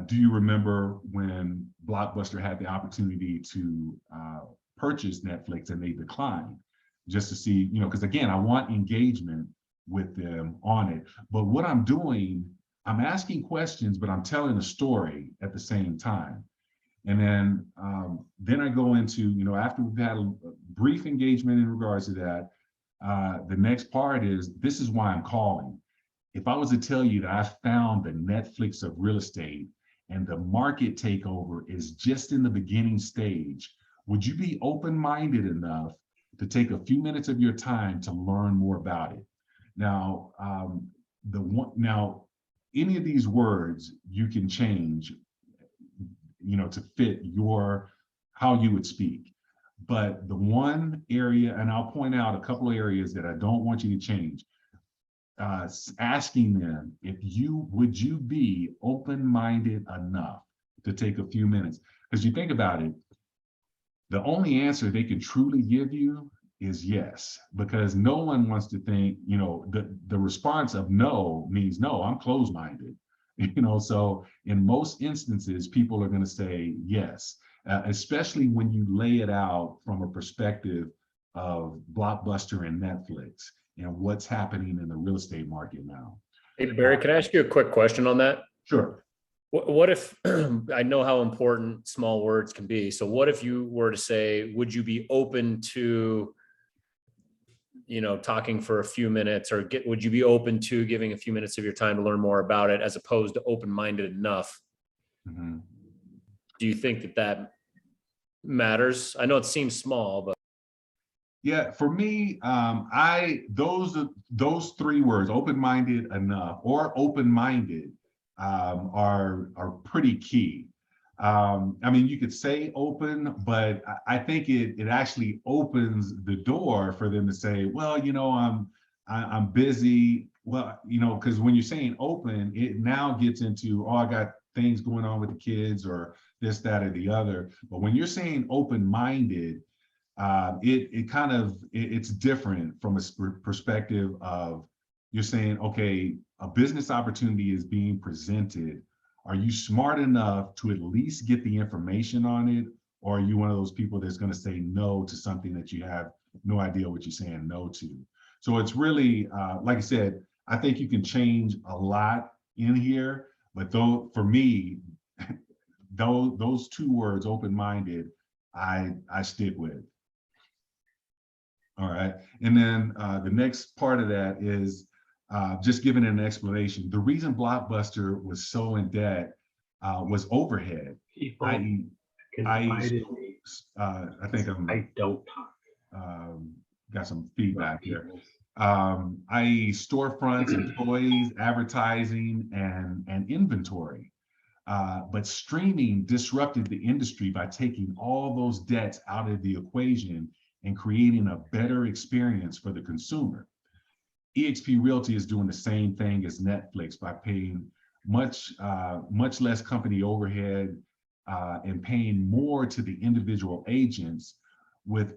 do you remember when Blockbuster had the opportunity to purchase Netflix and they declined? Just to see, because again, I want engagement with them on it. But what I'm doing, I'm asking questions, but I'm telling a story at the same time. And then I go into, after we've had a brief engagement in regards to that, the next part is, this is why I'm calling. If I was to tell you that I found the Netflix of real estate and the market takeover is just in the beginning stage, would you be open-minded enough to take a few minutes of your time to learn more about it? Now, any of these words you can change, to fit how you would speak. But the one area, and I'll point out a couple of areas that I don't want you to change, asking them would you be open-minded enough to take a few minutes? Because you think about it, the only answer they can truly give you is yes, because no one wants to think, the response of no means no, I'm closed-minded. So in most instances, people are going to say yes, especially when you lay it out from a perspective of Blockbuster and Netflix and what's happening in the real estate market now. Hey, Barry, can I ask you a quick question on that? Sure. What if, I know how important small words can be. So what if you were to say, would you be open to, talking for a few minutes, or would you be open to giving a few minutes of your time to learn more about it, as opposed to open-minded enough? Mm-hmm. Do you think that matters? I know it seems small, but. Yeah, for me, those three words, open-minded enough or open-minded, are pretty key. You could say open, but I think it actually opens the door for them to say, well, I'm busy. Well, because when you're saying open, it now gets into, I got things going on with the kids or this, that, or the other. But when you're saying open-minded, it's different from a perspective of, you're saying, okay, a business opportunity is being presented. Are you smart enough to at least get the information on it? Or are you one of those people that's going to say no to something that you have no idea what you're saying no to? So it's really, like I said, I think you can change a lot in here, but though for me, those two words, open-minded, I stick with. All right, and then the next part of that is just giving an explanation. The reason Blockbuster was so in debt was overhead. I think I don't got some feedback here. I.e. storefronts, employees, advertising, and inventory. But streaming disrupted the industry by taking all those debts out of the equation and creating a better experience for the consumer. eXp Realty is doing the same thing as Netflix by paying much less company overhead and paying more to the individual agents, with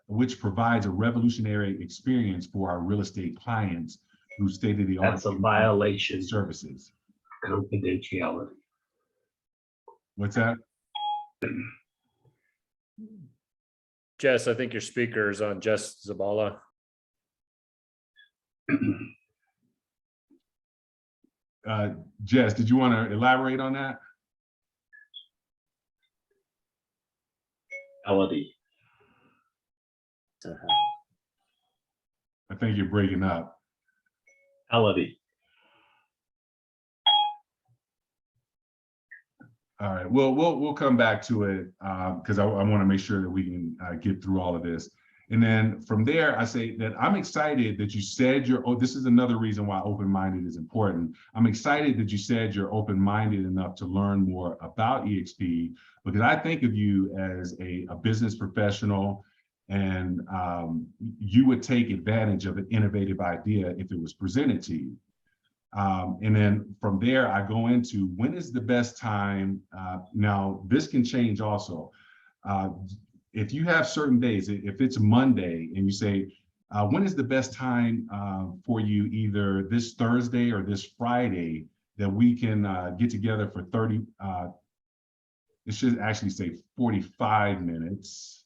which provides a revolutionary experience for our real estate clients through state-of-the-art. That's a violation of services. Confidentiality. What's that? Jess, I think your speaker is on. Jess Zabala. Jess, did you want to elaborate on that? Melody. I think you're breaking up. Melody. All right. Well, we'll come back to it because I want to make sure that we can get through all of this. And then from there, I say that I'm excited that you said this is another reason why open-minded is important. I'm excited that you said you're open-minded enough to learn more about eXp, because I think of you as a business professional, and you would take advantage of an innovative idea if it was presented to you. And then from there, I go into when is the best time. Now, this can change also. If you have certain days, if it's Monday and you say, when is the best time for you, either this Thursday or this Friday, that we can get together for 30, it should actually say 45 minutes,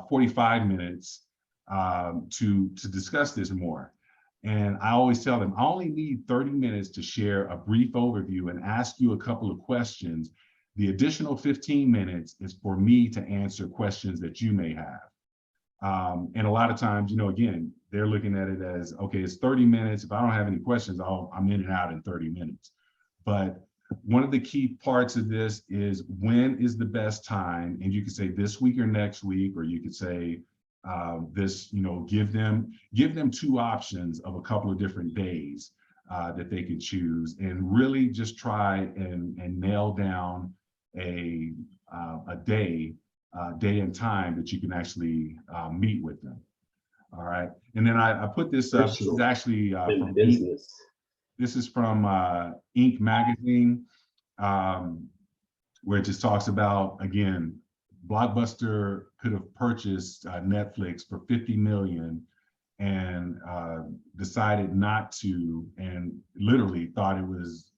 45 minutes to discuss this more. And I always tell them, I only need 30 minutes to share a brief overview and ask you a couple of questions. The additional 15 minutes is for me to answer questions that you may have. And a lot of times, again, they're looking at it as, okay, it's 30 minutes. If I don't have any questions, I'm in and out in 30 minutes. But one of the key parts of this is when is the best time? And you could say this week or next week, or you could say give them two options of a couple of different days that they could choose, and really just try and nail down a day and time that you can actually meet with them. All right. And then I put this up. This is actually from business. This is from Inc. magazine, where it just talks about, again, Blockbuster could have purchased Netflix for $50 million and decided not to, and literally thought it was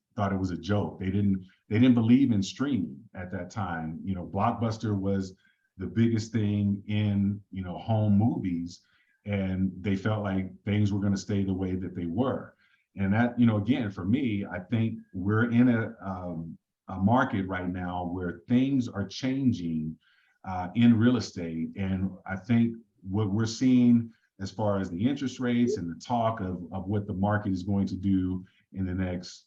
a joke. They didn't believe in streaming at that time. Blockbuster was the biggest thing in home movies, and they felt like things were going to stay the way that they were. And that, again, for me, I think we're in a market right now where things are changing in real estate. And I think what we're seeing as far as the interest rates and the talk of what the market is going to do in the next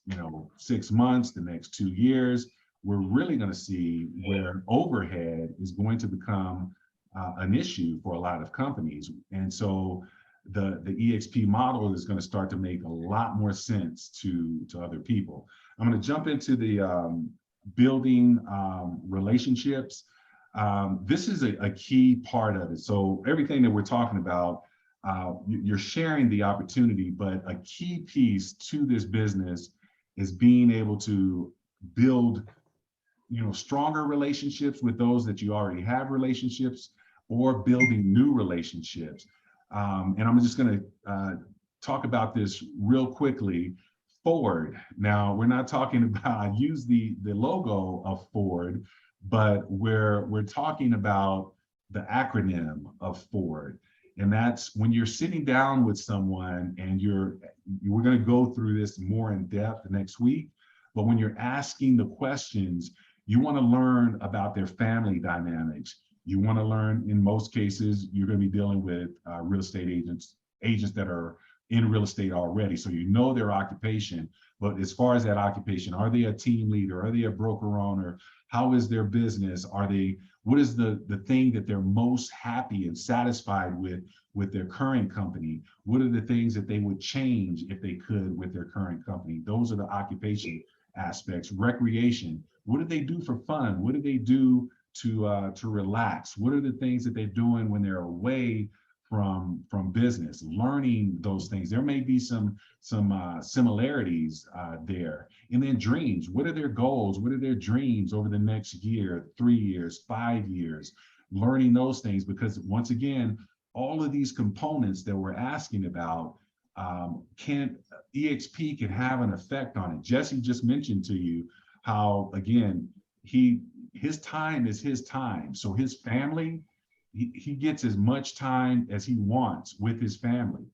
6 months, the next 2 years, we're really going to see where overhead is going to become an issue for a lot of companies. And so the eXp model is going to start to make a lot more sense to other people. I'm going to jump into the building relationships. This is a key part of it. So everything that we're talking about, you're sharing the opportunity, but a key piece to this business is being able to build stronger relationships with those that you already have relationships, or building new relationships. And I'm just going to talk about this real quickly. Ford. Now, we're not talking about, I use the logo of Ford, but we're talking about the acronym of Ford. And that's when you're sitting down with someone, and we're going to go through this more in depth next week, but when you're asking the questions, you want to learn about their family dynamics. You want to learn, in most cases, you're going to be dealing with real estate agents that are in real estate already. So their occupation, but as far as that occupation, are they a team leader? Are they a broker owner? How is their business? What is the thing that they're most happy and satisfied with their current company? What are the things that they would change if they could with their current company? Those are the occupation aspects. Recreation, what do they do for fun? What do they do to relax? What are the things that they're doing when they're away from business? Learning those things. There may be some similarities there. And then dreams. What are their goals? What are their dreams over the next year, 3 years, 5 years? Learning those things, because once again, all of these components that we're asking about, eXp can have an effect on it. Jesse just mentioned to you how, again, his time is his time. So his family, he gets as much time as he wants with his family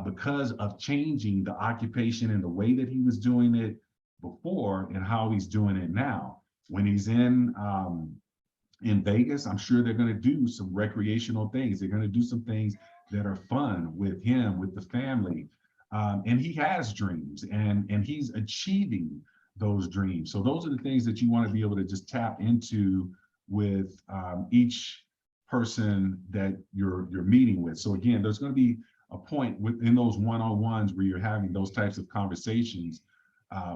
because of changing the occupation and the way that he was doing it before and how he's doing it now. When he's in Vegas, I'm sure they're going to do some recreational things. They're going to do some things that are fun with him, with the family. And he has dreams, and he's achieving those dreams. So those are the things that you want to be able to just tap into with each person that you're meeting with. So again, there's going to be a point within those one-on-ones where you're having those types of conversations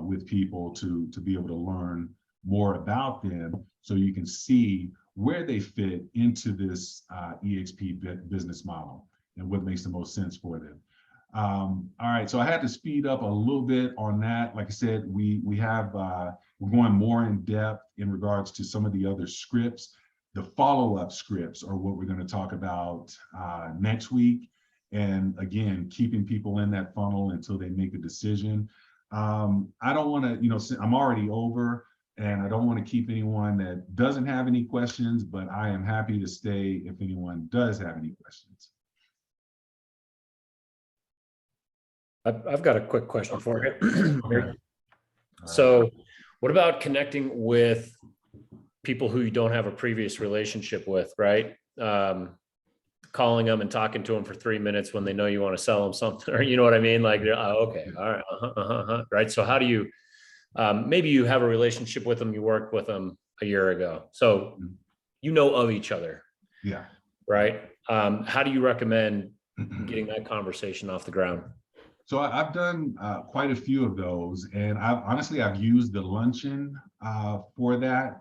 with people to be able to learn more about them, so you can see where they fit into this eXp business model and what makes the most sense for them. All right, so I had to speed up a little bit on that. Like I said, we're going more in depth in regards to some of the other scripts. The follow-up scripts are what we're going to talk about next week. And again, keeping people in that funnel until they make a decision. I don't want to, I'm already over, and I don't want to keep anyone that doesn't have any questions, but I am happy to stay if anyone does have any questions. I've got a quick question for you. Okay. So what about connecting with people who you don't have a previous relationship with, right? Calling them and talking to them for 3 minutes when they know you want to sell them something, or you know what I mean? Like, okay, all right, right. So how do you, maybe you have a relationship with them, you worked with them a year ago, so you know of each other. Yeah. Right. How do you recommend getting that conversation off the ground? So I've done quite a few of those, and I've used the luncheon for that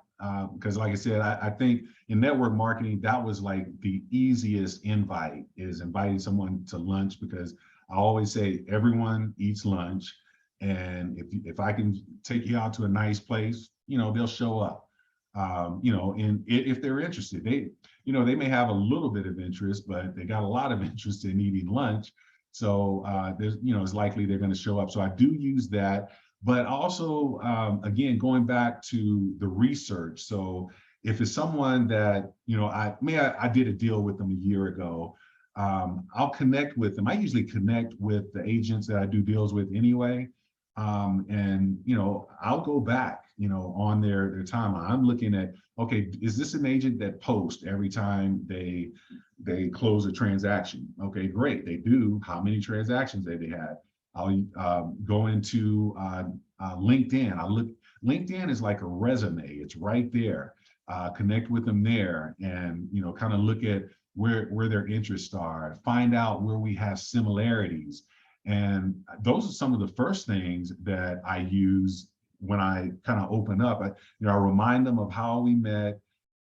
because, like I said, I think in network marketing, that was like the easiest invite, is inviting someone to lunch, because I always say everyone eats lunch, and if I can take you out to a nice place, they'll show up. And if they're interested, they may have a little bit of interest, but they got a lot of interest in eating lunch. So it's likely they're going to show up. So I do use that, but also, again, going back to the research. So if it's someone that, I did a deal with them a year ago, I'll connect with them. I usually connect with the agents that I do deals with anyway. And, I'll go back, on their time. I'm looking at, okay, is this an agent that posts every time they close a transaction? Okay, great. They do. How many transactions have they had? I'll go into LinkedIn. LinkedIn is like a resume. It's right there. Connect with them there, and kind of look at where their interests are. Find out where we have similarities, and those are some of the first things that I use when I kind of open up. I remind them of how we met.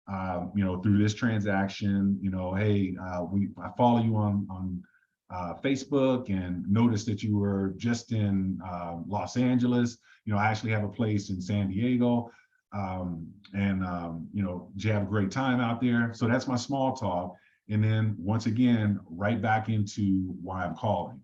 Through this transaction, hey, I follow you on Facebook and noticed that you were just in Los Angeles. I actually have a place in San Diego, and did you have a great time out there? So that's my small talk. And then once again, right back into why I'm calling.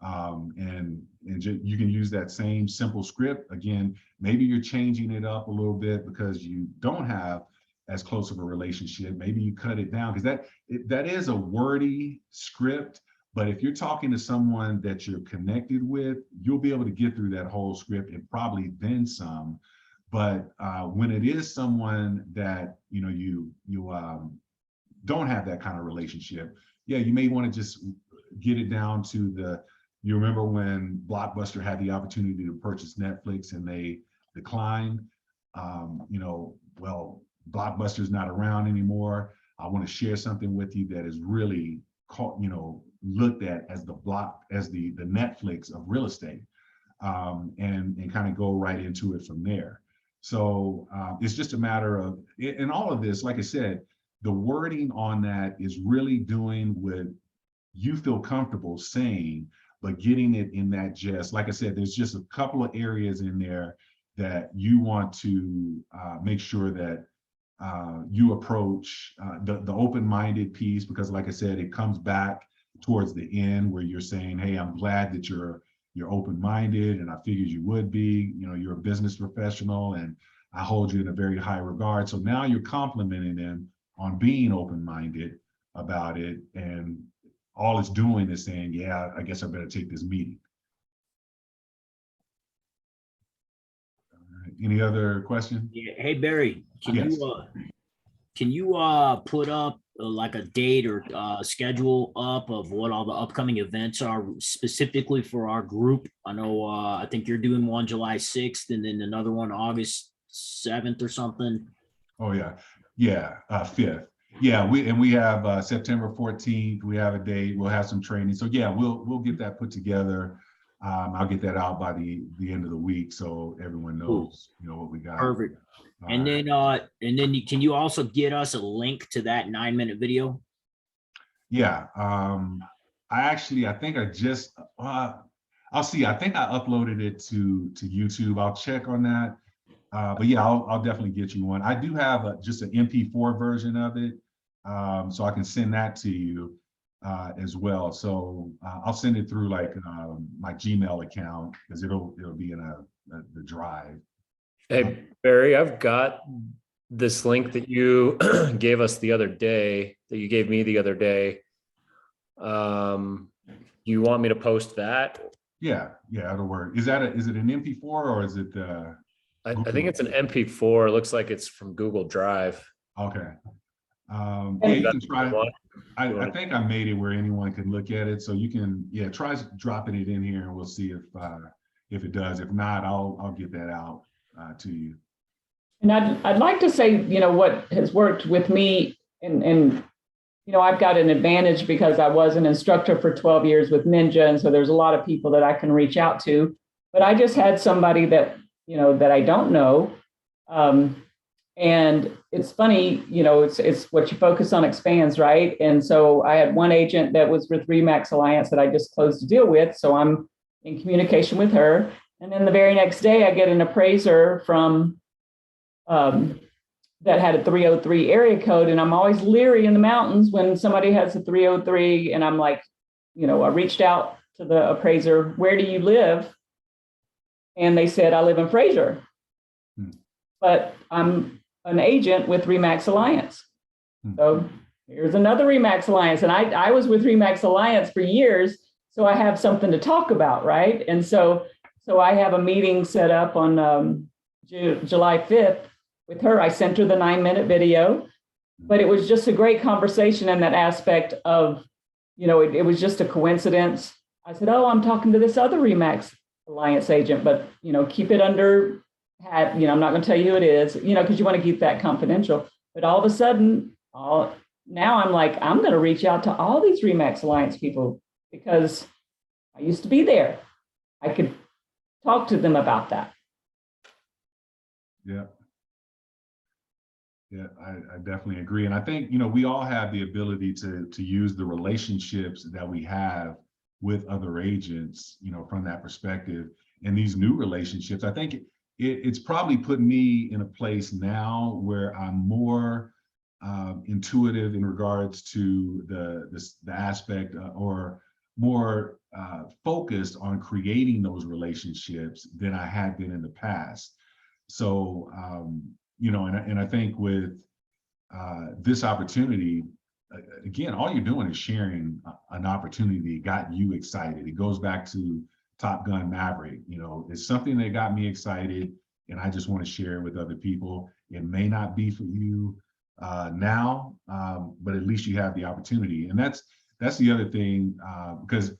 And you can use that same simple script. Again, maybe you're changing it up a little bit because you don't have as close of a relationship. Maybe you cut it down, because that is a wordy script. But if you're talking to someone that you're connected with, you'll be able to get through that whole script and probably then some. But when it is someone that you don't have that kind of relationship, yeah, you may want to just get it down to you remember when Blockbuster had the opportunity to purchase Netflix and they declined? Well, Blockbuster's not around anymore. I want to share something with you that is really looked at as the Netflix of real estate, and kind of go right into it from there. So it's just a matter of, in all of this, like I said, the wording on that is really doing what you feel comfortable saying, but getting it in that gist. Like I said, there's just a couple of areas in there that you want to make sure that you approach the open-minded piece, because like I said, it comes back towards the end where you're saying, hey, I'm glad that you're open-minded, and I figured you would be. You're a business professional and I hold you in a very high regard. So now you're complimenting them on being open-minded about it, and all it's doing is saying, yeah, I guess I better take this meeting. All right. Any other questions? Yeah. Hey, Barry, Yes. can you put up like a date or schedule up of what all the upcoming events are specifically for our group? I know I think you're doing one July 6th and then another one August 7th or something. Oh yeah, yeah, 5th. Yeah, we have September 14th. We have a date. We'll have some training. So yeah, we'll get that put together. I'll get that out by the end of the week, so everyone knows, you know, what we got. Perfect. And then can you also get us a link to that 9-minute video? Yeah, I think I just I'll see. I think I uploaded it to YouTube. I'll check on that. But yeah, I'll definitely get you one. I do have just an MP4 version of it, so I can send that to you as well. So I'll send it through like my Gmail account because it'll be in the drive. Hey, Barry, I've got this link that you gave us the other day, that you gave me the other day. You want me to post that? Yeah, it'll work. Is it an MP4 or is it I think it's an MP4. It looks like it's from Google Drive. okay. Yeah, you can try. I think I made it where anyone can look at it, so you can try dropping it in here, and we'll see if it does. If not, I'll get that out to you. And I'd like to say, you know, what has worked with me, and you know, I've got an advantage because I was an instructor for 12 years with Ninja, and so there's a lot of people that I can reach out to. But I just had somebody that, you know, that I don't know. And it's funny, you know, it's what you focus on expands, right? And so I had one agent that was with Remax Alliance that I just closed a deal with. So I'm in communication with her. And then the very next day I get an appraiser from that had a 303 area code. And I'm always leery in the mountains when somebody has a 303. And I'm like, you know, I reached out to the appraiser, where do you live? And they said, I live in Fraser. But I'm an agent with Remax Alliance. So here's another Remax Alliance. And I was with Remax Alliance for years, so I have something to talk about, right? And so I have a meeting set up on July 5th with her. I sent her the 9-minute video, but it was just a great conversation in that aspect of, you know, it was just a coincidence. I said, oh, I'm talking to this other Remax Alliance agent, but, you know, keep it under hat, you know, I'm not going to tell you who it is, you know, because you want to keep that confidential. But all of a sudden, now I'm like, I'm going to reach out to all these Remax Alliance people because I used to be there. I could talk to them about that. Yeah. Yeah, I definitely agree. And I think, you know, we all have the ability to use the relationships that we have with other agents, you know, from that perspective. And these new relationships, I think it's probably put me in a place now where I'm more intuitive in regards to the aspect or more focused on creating those relationships than I had been in the past. So, you know, and I think with this opportunity, again, all you're doing is sharing an opportunity that got you excited. It goes back to Top Gun Maverick. You know, it's something that got me excited, and I just want to share it with other people. It may not be for you now, but at least you have the opportunity. And that's the other thing, because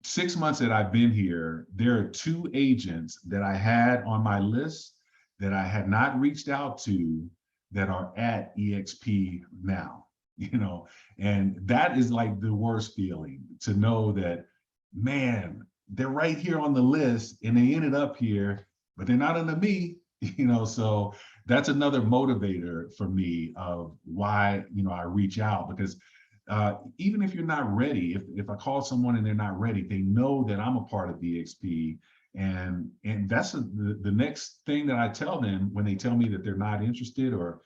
6 months that I've been here, there are 2 agents that I had on my list that I had not reached out to that are at eXp now, you know, and that is like the worst feeling, to know that, man, they're right here on the list and they ended up here, but they're not under me, you know. So that's another motivator for me of why, you know, I reach out, because even if you're not ready, if I call someone and they're not ready, they know that I'm a part of eXp. And that's the next thing that I tell them when they tell me that they're not interested or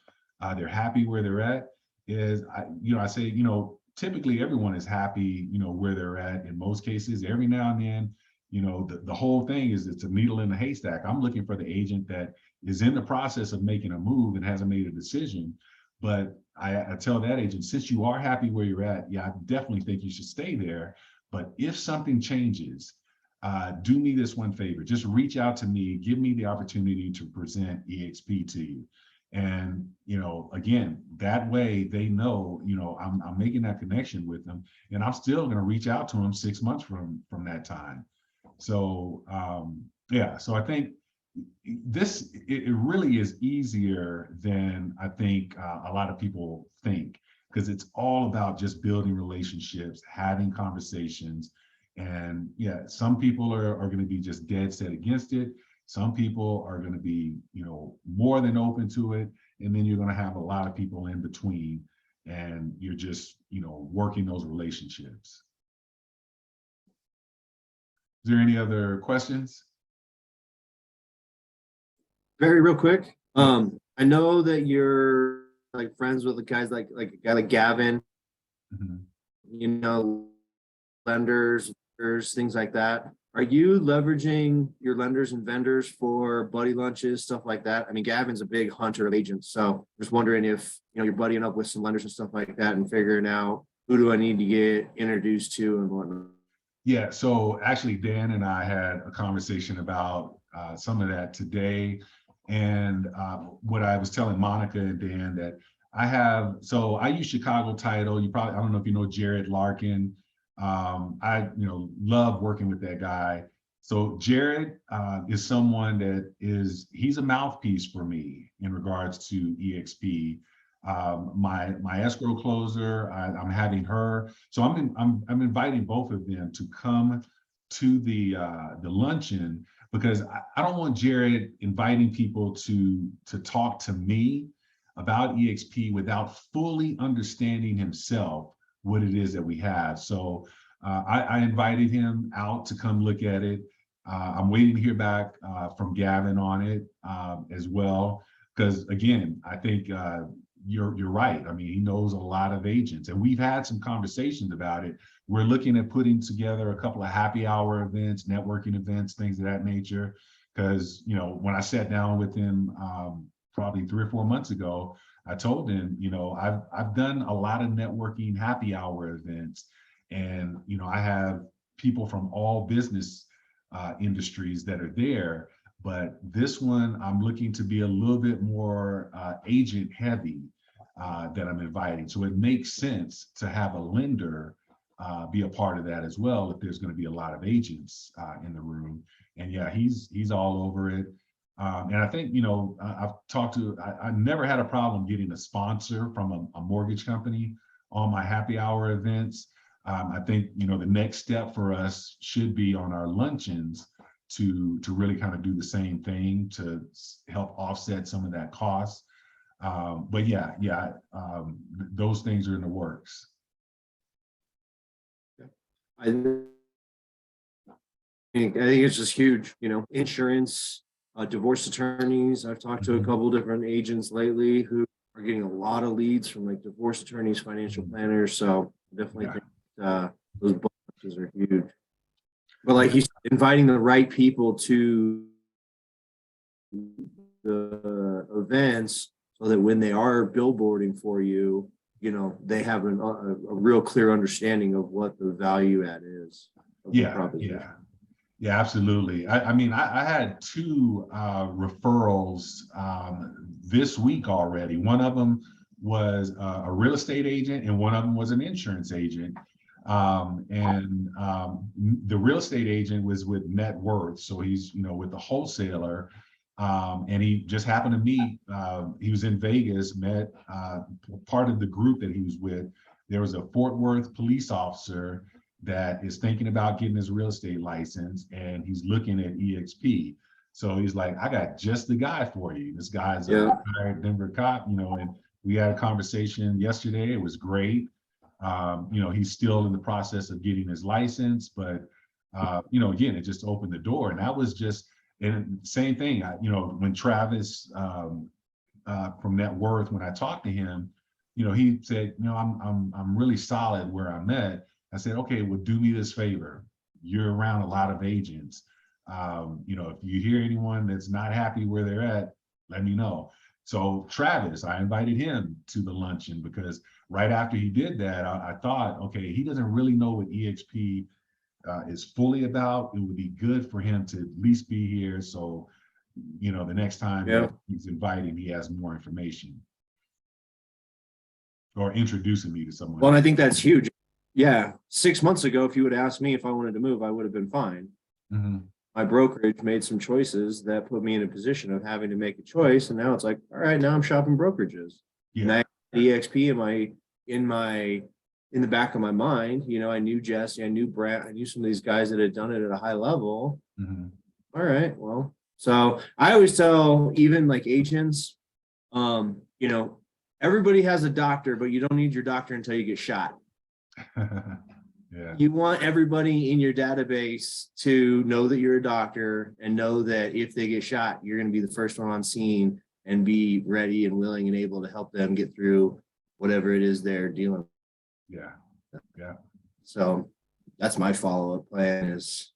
they're happy where they're at is, I say, you know, typically everyone is happy, you know, where they're at in most cases. Every now and then, you know, the whole thing is it's a needle in the haystack. I'm looking for the agent that is in the process of making a move and hasn't made a decision. But I tell that agent, since you are happy where you're at, yeah, I definitely think you should stay there. But if something changes, do me this one favor, just reach out to me, give me the opportunity to present eXp to you. And, again, that way they know, I'm making that connection with them, and I'm still going to reach out to them 6 months from that time. So, yeah, so I think it really is easier than I think a lot of people think, because it's all about just building relationships, having conversations. And yeah, some people are going to be just dead set against it. Some people are going to be, more than open to it. And then you're going to have a lot of people in between, and you're just, working those relationships. Is there any other questions? Very real quick. I know that you're like friends with the guys like a guy like Gavin, Mhm. Lenders, things like that. Are you leveraging your lenders and vendors for buddy lunches, stuff like that? I mean, Gavin's a big hunter of agents, so just wondering if you're buddying up with some lenders and stuff like that and figuring out who do I need to get introduced to and whatnot. Yeah, so actually Dan and I had a conversation about some of that today. And what I was telling Monica and Dan that I use Chicago Title. I don't know if you know Jared Larkin. I love working with that guy. So Jared is someone he's a mouthpiece for me in regards to eXp. My escrow closer, I'm having her. So I'm inviting both of them to come to the luncheon, because I don't want Jared inviting people to talk to me about eXp without fully understanding himself what it is that we have. So I invited him out to come look at it. I'm waiting to hear back from Gavin on it as well, because again, I think you're right. I mean, he knows a lot of agents, and we've had some conversations about it. We're looking at putting together a couple of happy hour events, networking events, things of that nature. Because when I sat down with him probably 3 or 4 months ago, I told him, I've done a lot of networking happy hour events, and I have people from all business industries that are there. But this one, I'm looking to be a little bit more agent heavy that I'm inviting. So it makes sense to have a lender be a part of that as well, if there's going to be a lot of agents in the room. And yeah, he's all over it. And I think, I never had a problem getting a sponsor from a mortgage company on my happy hour events. I think, the next step for us should be on our luncheons to really kind of do the same thing to help offset some of that cost. But those things are in the works. I think it's just huge, insurance, divorce attorneys. I've talked to a couple of different agents lately who are getting a lot of leads from like divorce attorneys, financial planners. So definitely think those bonuses are huge. But like he's inviting the right people to the events so that when they are billboarding for you, they have a real clear understanding of what the value add is. Yeah, absolutely. I had 2 referrals this week already. One of them was a real estate agent, and one of them was an insurance agent. The real estate agent was with Net Worth, so he's with the wholesaler, and he just happened to meet. He was in Vegas, met part of the group that he was with. There was a Fort Worth police officer that is thinking about getting his real estate license, and he's looking at eXp. So he's like, I got just the guy for you. This guy's a retired Denver cop, and we had a conversation yesterday. It was great. He's still in the process of getting his license, but again, it just opened the door. And that was just, and same thing, when Travis from Net Worth, when I talked to him, he said, I'm really solid where I'm at. I said, okay, well, do me this favor. You're around a lot of agents. If you hear anyone that's not happy where they're at, let me know. So Travis, I invited him to the luncheon, because right after he did that, I thought, okay, he doesn't really know what eXp is fully about. It would be good for him to at least be here. So, the next time Yeah. he's inviting, he has more information. Or introducing me to someone. Well, and I think that's huge. Yeah, 6 months ago, if you would ask me if I wanted to move, I would have been fine. Mhm. My brokerage made some choices that put me in a position of having to make a choice, and now it's like, all right, now I'm shopping brokerages. And Yeah, I eXp in the back of my mind. I knew Jesse, I knew Brad, I knew some of these guys that had done it at a high level. Mhm. All right, well, so I always tell even like agents, everybody has a doctor, but you don't need your doctor until you get shot. Yeah, You want everybody in your database to know that you're a doctor and know that if they get shot, you're going to be the first one on scene and be ready and willing and able to help them get through whatever it is they're dealing with. yeah, yeah, So that's my follow-up plan is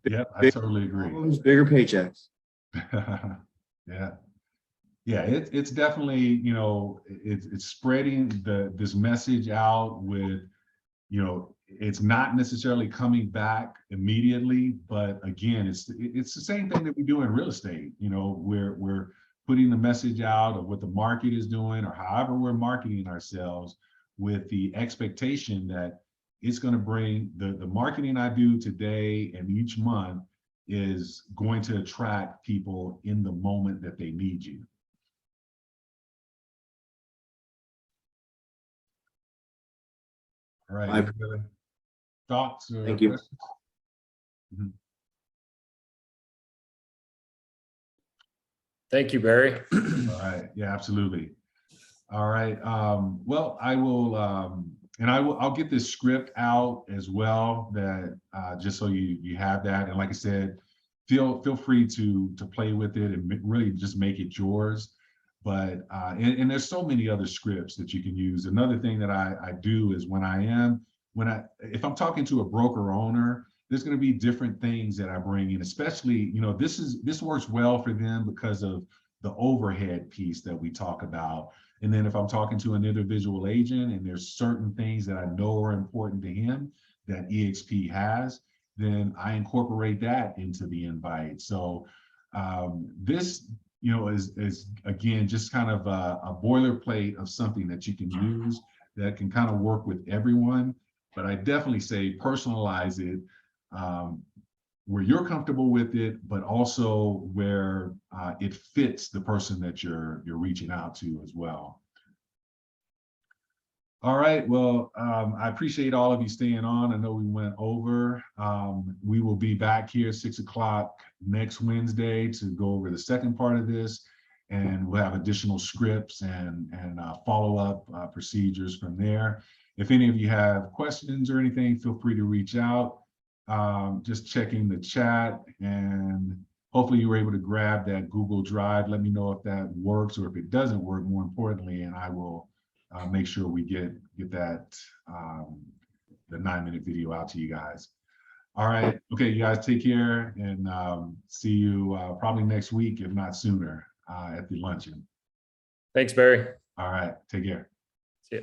yeah. I big totally agree. problems, bigger paychecks. Yeah. Yeah, it's definitely, it's spreading this message out with, it's not necessarily coming back immediately, but again, it's the same thing that we do in real estate. We're putting the message out of what the market is doing or however we're marketing ourselves with the expectation that it's going to bring the marketing I do today and each month is going to attract people in the moment that they need you. All right. I- Any other thoughts or Thank you. questions? Mhm. Thank you, Barry. All right. Yeah, absolutely. All right. Well, I will, and I'll get this script out as well, that just so you have that. And like I said, feel free to play with it and really just make it yours. But and there's so many other scripts that you can use. Another thing that I do is if I'm talking to a broker owner, there's going to be different things that I bring in, especially, this works well for them because of the overhead piece that we talk about. And then if I'm talking to an individual agent and there's certain things that I know are important to him that eXp has, then I incorporate that into the invite. So this, is again, just kind of a boilerplate of something that you can use that can kind of work with everyone. But I definitely say personalize it where you're comfortable with it, but also where it fits the person that you're reaching out to as well. All right, well, I appreciate all of you staying on. I know we went over. We will be back here 6 o'clock next Wednesday to go over the second part of this, and we'll have additional scripts and follow-up procedures from there. If any of you have questions or anything, feel free to reach out. Just checking the chat, and hopefully you were able to grab that Google Drive. Let me know if that works or if it doesn't work, more importantly, and I will make sure we get that the 9-minute video out to you guys. All right. Okay, you guys take care, and see you probably next week, if not sooner, at the luncheon. Thanks, Barry. All right. Take care. See ya.